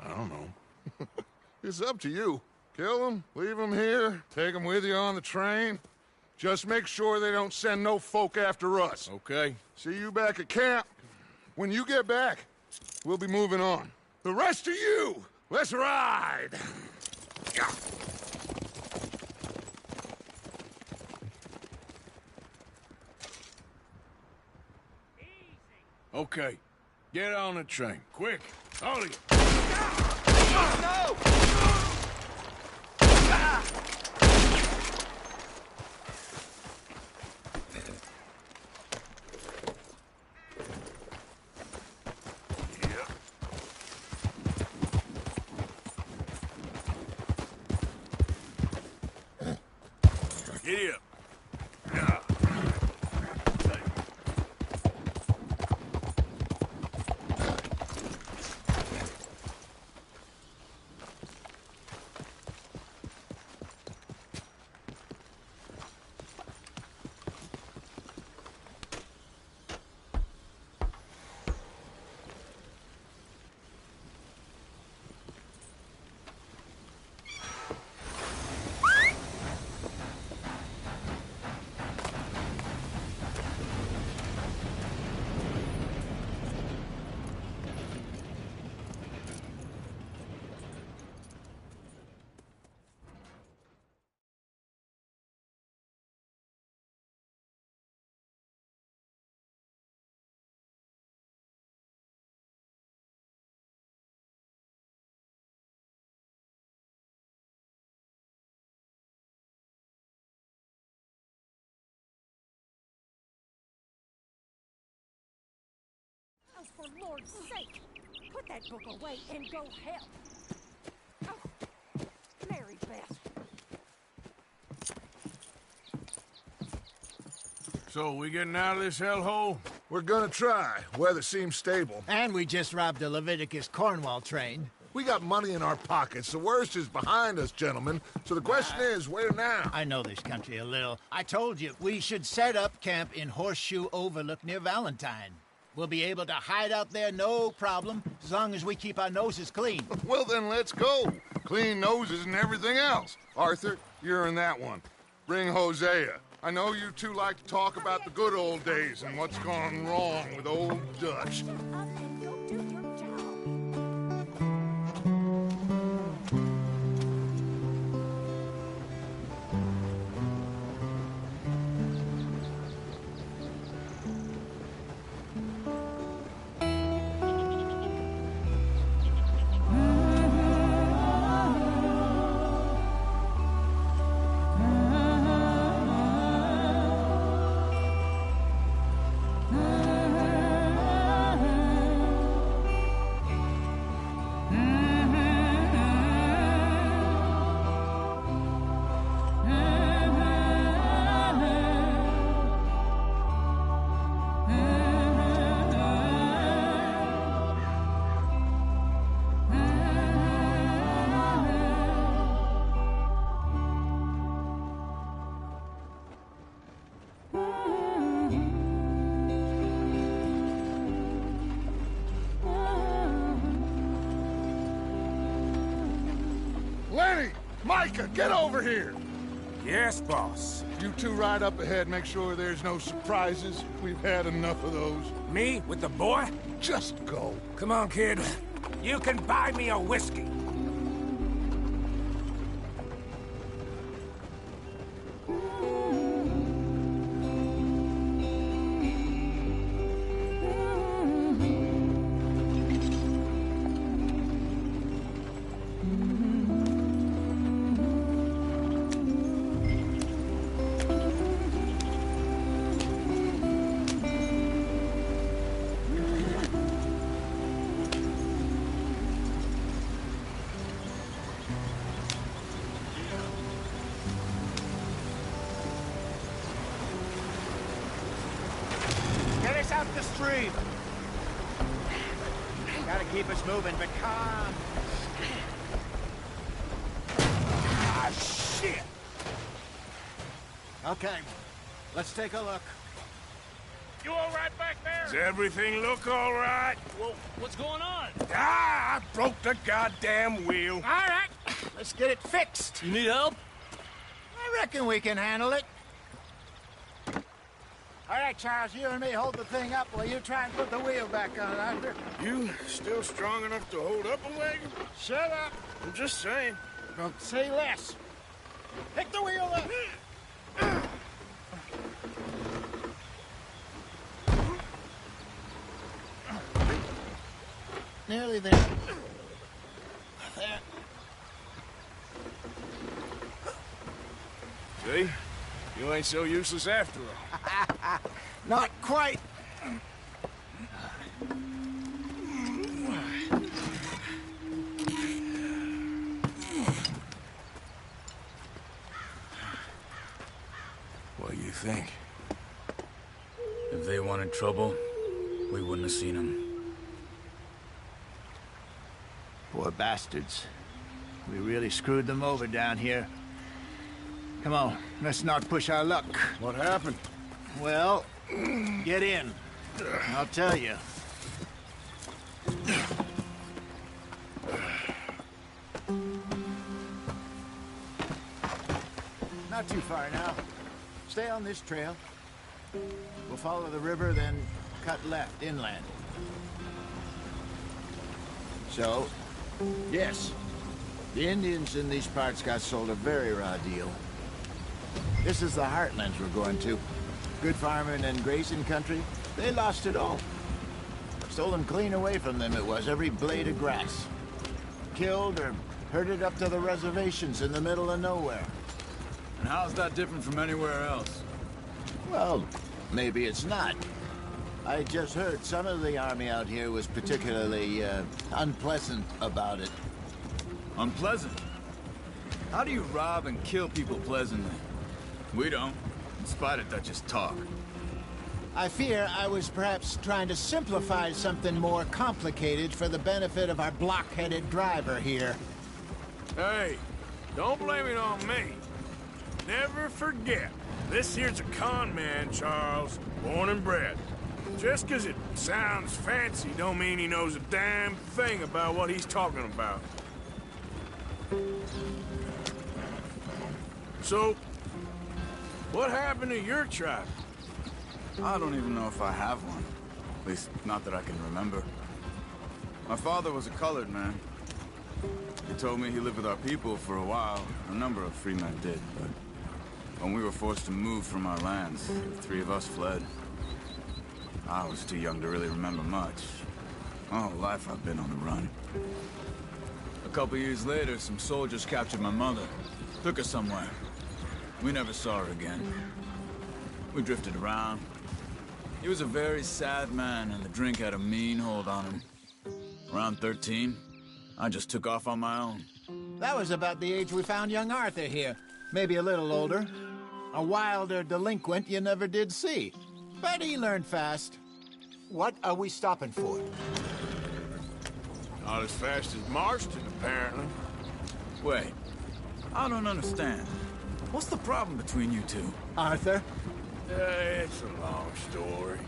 I don't know. It's up to you. Kill them, leave them here, take them with you on the train. Just make sure they don't send no folk after us. Okay. See you back at camp. When you get back, we'll be moving on. The rest of you, let's ride! Yeah. Okay. Get on the train. Quick. All of you. No! Giddy up. Oh, for Lord's sake, put that book away and go help. Oh, Mary Beth. So, we getting out of this hellhole? We're gonna try. Weather seems stable. And we just robbed a Leviticus Cornwall train. We got money in our pockets. The worst is behind us, gentlemen. So the question is, where now? I know this country a little. I told you, we should set up camp in Horseshoe Overlook near Valentine. We'll be able to hide out there no problem, as long as we keep our noses clean. Well, then let's go. Clean noses and everything else. Arthur, you're in that one. Bring Hosea. I know you two like to talk about the good old days and what's gone wrong with old Dutch. Micah, get over here! Yes, boss. You two ride up ahead, make sure there's no surprises. We've had enough of those. Me with the boy? Just go. Come on, kid. You can buy me a whiskey. Get us out the street. Gotta keep us moving, but calm. Ah, shit! Okay, let's take a look. You all right back there? Does everything look all right? Well, what's going on? Ah, I broke the goddamn wheel. All right, let's get it fixed. You need help? I reckon we can handle it. All right, Charles, you and me hold the thing up while you try and put the wheel back on, Arthur. You still strong enough to hold up a wagon? Shut up. I'm just saying. Don't say less. Pick the wheel up. Nearly there. There. See? You ain't so useless after all. Not quite. What do you think? If they wanted trouble, we wouldn't have seen them. Poor bastards. We really screwed them over down here. Come on, let's not push our luck. What happened? Well, get in. I'll tell you. Not too far now. Stay on this trail. We'll follow the river, then cut left inland. So, yes, the Indians in these parts got sold a very raw deal. This is the heartlands we're going to. Good farming and grazing country. They lost it all. Stolen clean away from them it was, every blade of grass. Killed or herded up to the reservations in the middle of nowhere. And how's that different from anywhere else? Well, maybe it's not. I just heard some of the army out here was particularly, unpleasant about it. Unpleasant? How do you rob and kill people pleasantly? We don't, in spite of Dutch's talk. I fear I was perhaps trying to simplify something more complicated for the benefit of our block-headed driver here. Hey, don't blame it on me. Never forget, this here's a con man, Charles, born and bred. Just 'cause it sounds fancy don't mean he knows a damn thing about what he's talking about. So, what happened to your tribe? I don't even know if I have one. At least, not that I can remember. My father was a colored man. He told me he lived with our people for a while. A number of free men did, but when we were forced to move from our lands, the three of us fled. I was too young to really remember much. My whole life I've been on the run. A couple years later, some soldiers captured my mother. Took her somewhere. We never saw her again. We drifted around. He was a very sad man, and the drink had a mean hold on him. Around 13, I just took off on my own. That was about the age we found young Arthur here. Maybe a little older. A wilder delinquent you never did see. But he learned fast. What are we stopping for? Not as fast as Marston, apparently. Wait, I don't understand. What's the problem between you two? Arthur? It's a long story.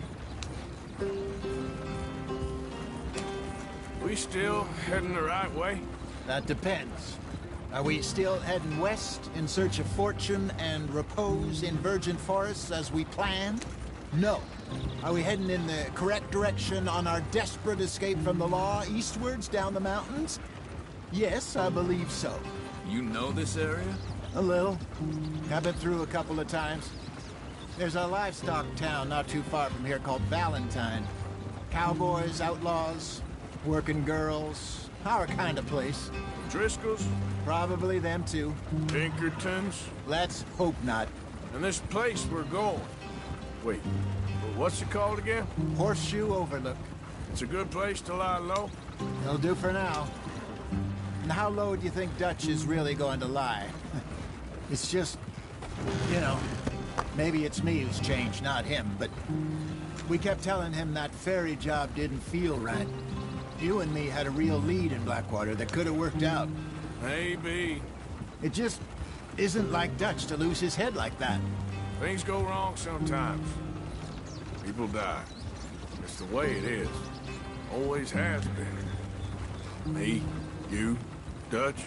We still heading the right way? That depends. Are we still heading west in search of fortune and repose in virgin forests as we planned? No. Are we heading in the correct direction on our desperate escape from the law eastwards down the mountains? Yes, I believe so. You know this area? A little. I've been through a couple of times. There's a livestock town not too far from here called Valentine. Cowboys, outlaws, working girls, our kind of place. Driscoll's? Probably them too. Pinkertons? Let's hope not. And this place we're going. Wait, what's it called again? Horseshoe Overlook. It's a good place to lie low? It'll do for now. And how low do you think Dutch is really going to lie? It's just, you know, maybe it's me who's changed, not him, but we kept telling him that ferry job didn't feel right. You and me had a real lead in Blackwater that could have worked out. Maybe. It just isn't like Dutch to lose his head like that. Things go wrong sometimes. People die. It's the way it is. Always has been. Me, you, Dutch.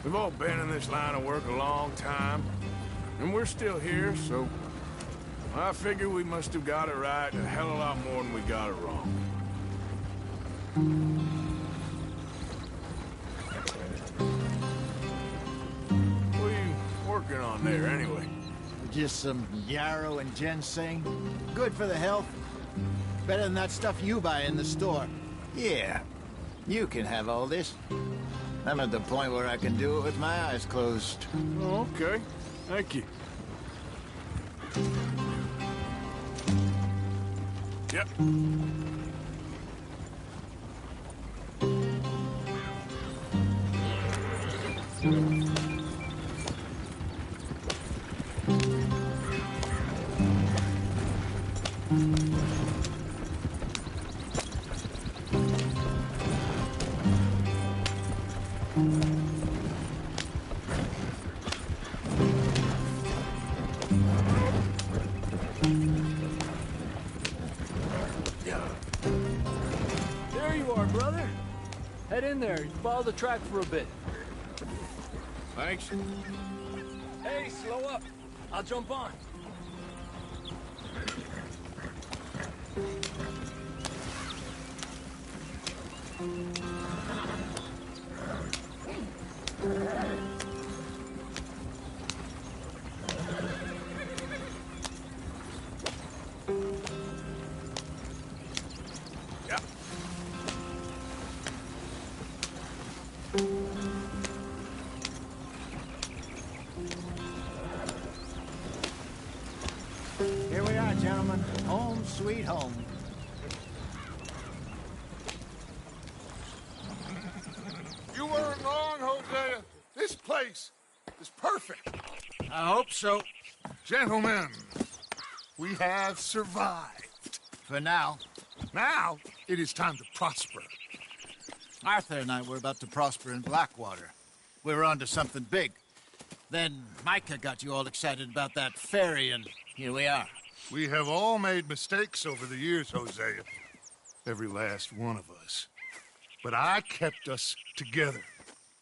We've all been in this line of work a long time. And we're still here, so I figure we must have got it right a hell of a lot more than we got it wrong. What are you working on there, anyway? Just some yarrow and ginseng. Good for the health. Better than that stuff you buy in the store. Yeah, you can have all this. I'm at the point where I can do it with my eyes closed. Oh, okay. Thank you. Yep. There you are, brother. Head in there. Follow the track for a bit. Thanks. Hey, slow up. I'll jump on. Yep. Here we are, gentlemen. Home sweet home. You weren't wrong, Hosea. This place is perfect. I hope so. Gentlemen, we have survived. For now. Now, it is time to prosper. Arthur and I were about to prosper in Blackwater. We were on to something big. Then Micah got you all excited about that ferry, and here we are. We have all made mistakes over the years, Hosea. Every last one of us. But I kept us together.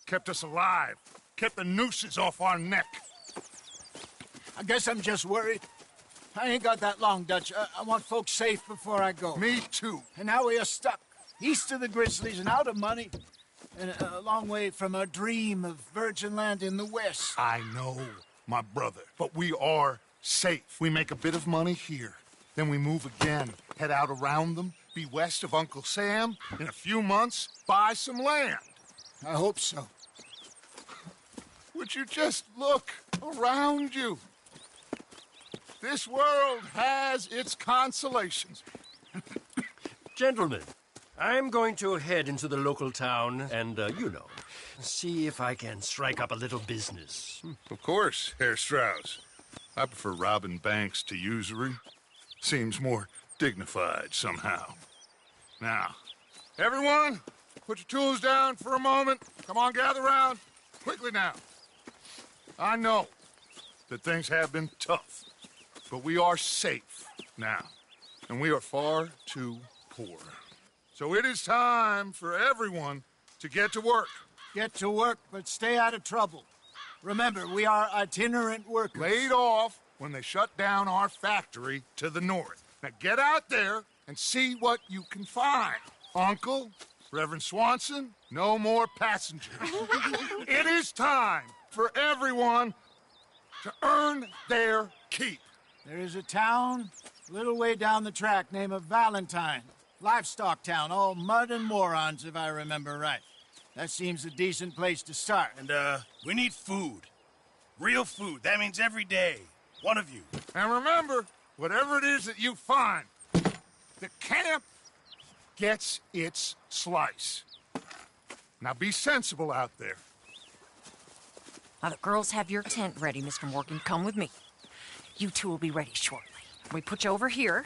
Kept us alive. Kept the nooses off our neck. I guess I'm just worried. I ain't got that long, Dutch. I want folks safe before I go. Me too. And now we are stuck. East of the Grizzlies and out of money. And a long way from our dream of virgin land in the west. I know, my brother. But we are safe. We make a bit of money here. Then we move again. Head out around them. Be west of Uncle Sam. In a few months, buy some land. I hope so. Would you just look around you? This world has its consolations. Gentlemen, I'm going to head into the local town and, see if I can strike up a little business. Of course, Herr Strauss. I prefer robbing banks to usury. Seems more dignified somehow. Now, everyone, put your tools down for a moment. Come on, gather round. Quickly now. I know that things have been tough, but we are safe now, and we are far too poor. So it is time for everyone to get to work. Get to work, but stay out of trouble. Remember, we are itinerant workers. Laid off when they shut down our factory to the north. Now get out there and see what you can find. Uncle, Reverend Swanson, no more passengers. It is time for everyone to earn their keep. There is a town a little way down the track named Valentine. Livestock town, all mud and morons, if I remember right. That seems a decent place to start. And, we need food. Real food. That means every day. One of you. And remember, whatever it is that you find, the camp gets its slice. Now be sensible out there. Now the girls have your tent ready, Mr. Morgan. Come with me. You two will be ready shortly. We put you over here.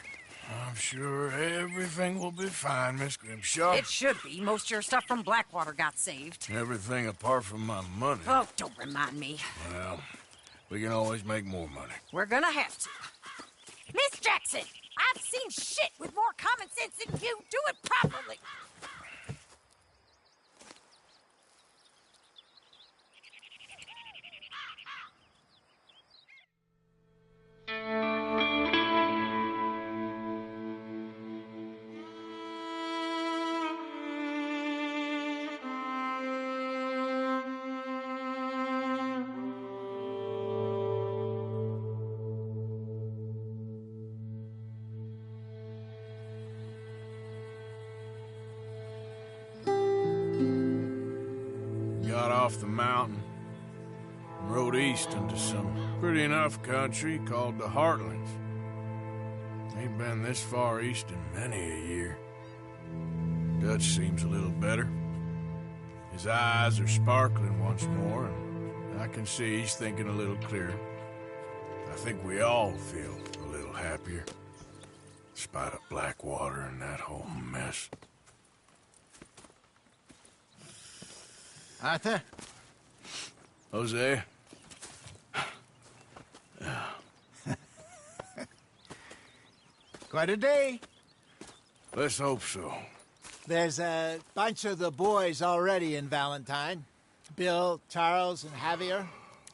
I'm sure everything will be fine, Miss Grimshaw. It should be. Most of your stuff from Blackwater got saved. Everything apart from my money. Oh, don't remind me. Well, we can always make more money. We're gonna have to. Miss Jackson, I've seen shit with more common sense than you. Do it properly. Got off the mountain and rode east into some pretty enough country called the Heartlands. Ain't been this far east in many a year. Dutch seems a little better. His eyes are sparkling once more, and I can see he's thinking a little clearer. I think we all feel a little happier, in spite of Blackwater and that whole mess. Arthur? Jose? Quite a day. Let's hope so. There's a bunch of the boys already in Valentine. Bill, Charles, and Javier.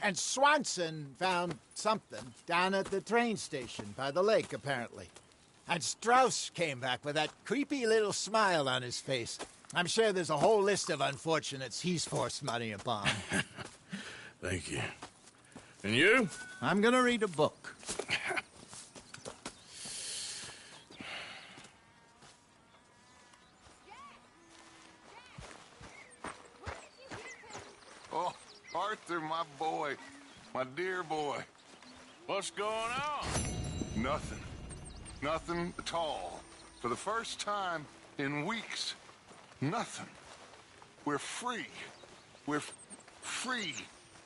And Swanson found something down at the train station by the lake, apparently. And Strauss came back with that creepy little smile on his face. I'm sure there's a whole list of unfortunates he's forced money upon. Thank you. And you? I'm gonna read a book. Oh, Arthur, my boy. My dear boy. What's going on? Nothing. Nothing at all. For the first time in weeks. Nothing. We're free. We're free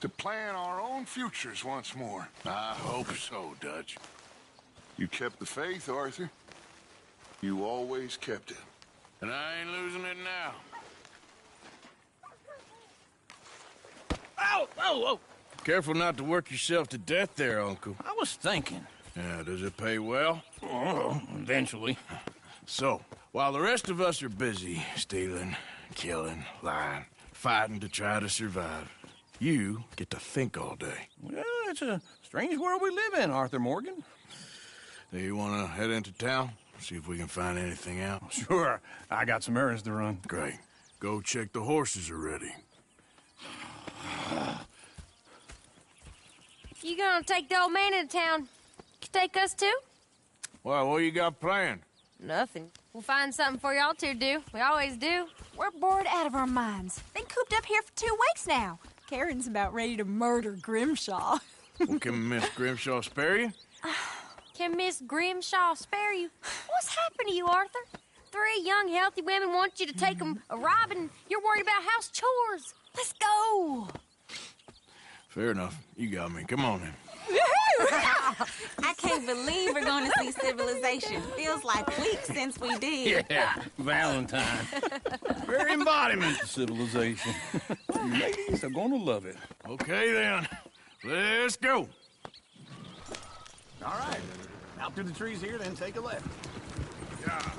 to plan our own futures once more. I hope so, Dutch. You kept the faith, Arthur. You always kept it. And I ain't losing it now. Ow! Oh, oh! Careful not to work yourself to death there, Uncle. I was thinking. Yeah, does it pay well? Oh, eventually. So, while the rest of us are busy stealing, killing, lying, fighting to try to survive, you get to think all day. Well, it's a strange world we live in, Arthur Morgan. Do you want to head into town? See if we can find anything out? Sure. I got some errands to run. Great. Go check the horses are ready. You gonna take the old man into town? Take us too? Well, what you got planned? Nothing. We'll find something for y'all to do. We always do. We're bored out of our minds. Been cooped up here for 2 weeks now. Karen's about ready to murder Grimshaw. Well, can Miss Grimshaw spare you? Can Miss Grimshaw spare you? What's happened to you, Arthur? 3 young, healthy women want you to take them a robbing. You're worried about house chores. Let's go. Fair enough. You got me. Come on then. I can't believe we're going to see civilization. Feels like weeks since we did. Yeah, Valentine. Very embodiment of civilization. Ladies are going to love it. Okay, then. Let's go. All right. Out through the trees here, then take a left. Yeah.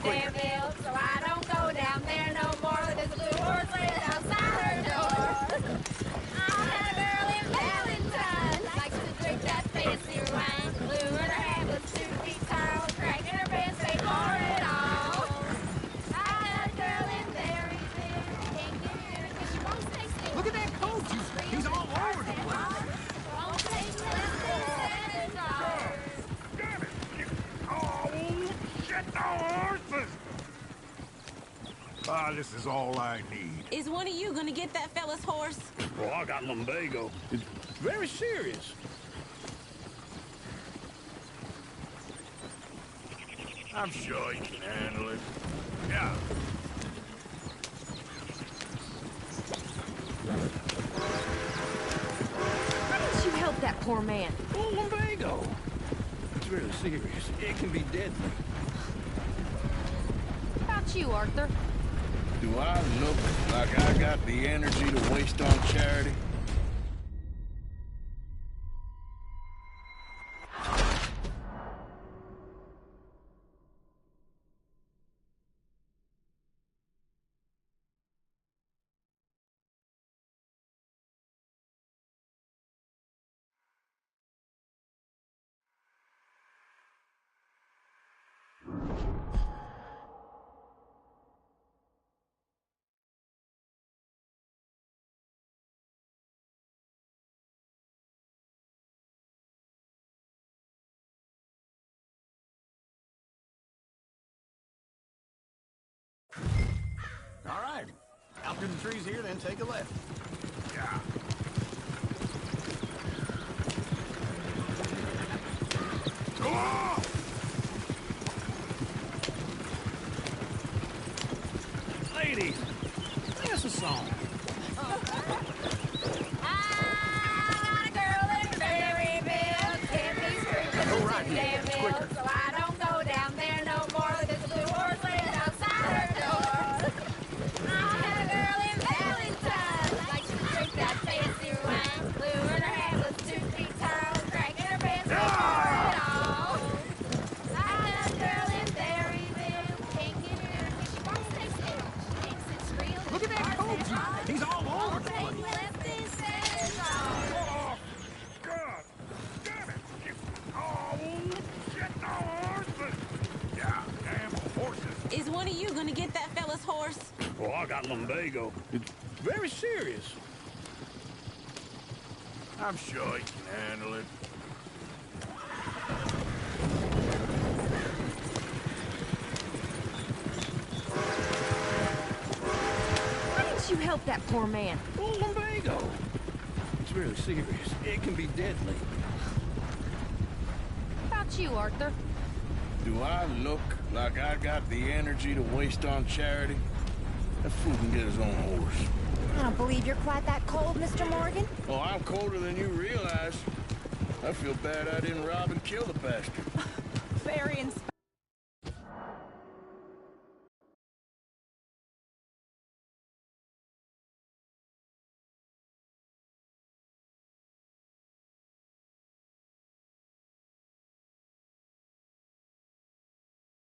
damn milk, so I don't go down there no more. There's a blue horse laid outside her door. I had a girl in Valentine, likes to drink that fancy wine. Blue in her hair was 2 feet tall, cracking her pants, they for it all. I had a girl in Maryville, can't get her because she won't stay still. Look at that coach. He's all over the place. Won't take less than $7. Damn it! Oh, shit, the horses! Ah, this is all I need. Is one of you gonna get that fella's horse? Oh, I got lumbago. It's very serious. I'm sure you can handle it. Yeah. Why didn't you help that poor man? Oh, lumbago. It's really serious. It can be deadly. How about you, Arthur? Do I look like I got the energy to waste on charity? All right. Out through the trees here, then take a left. Yeah. Oh! Ladies, sing us a song. I got a girl in Maryville, can't be screaming right here. damn milk, so I don't go down there no more. There's a blue horse laid outside her door. I had a girl in Valentine, likes to drink that fancy wine. Blue in her hair was 2 feet tall, cracking her pants before it all. I had a girl in Maryville, can't get her because she won't stay still. She thinks it's real. Look at that coach. He's all over the place. Left is said Oh, God. Damn it. Oh, shit, the horses. Yeah, damn horses. Is one of you gonna get that fella's horse? Oh, I got lumbago. It's very serious. I'm sure you can handle it. Why didn't you help that poor man? Oh, lumbago. It's really serious. It can be deadly. How about you, Arthur? Do I look like I got the energy to waste on charity? That fool can get his own horse. I don't believe you're quite that cold, Mr. Morgan. Oh, I'm colder than you realize. I feel bad I didn't rob and kill the bastard.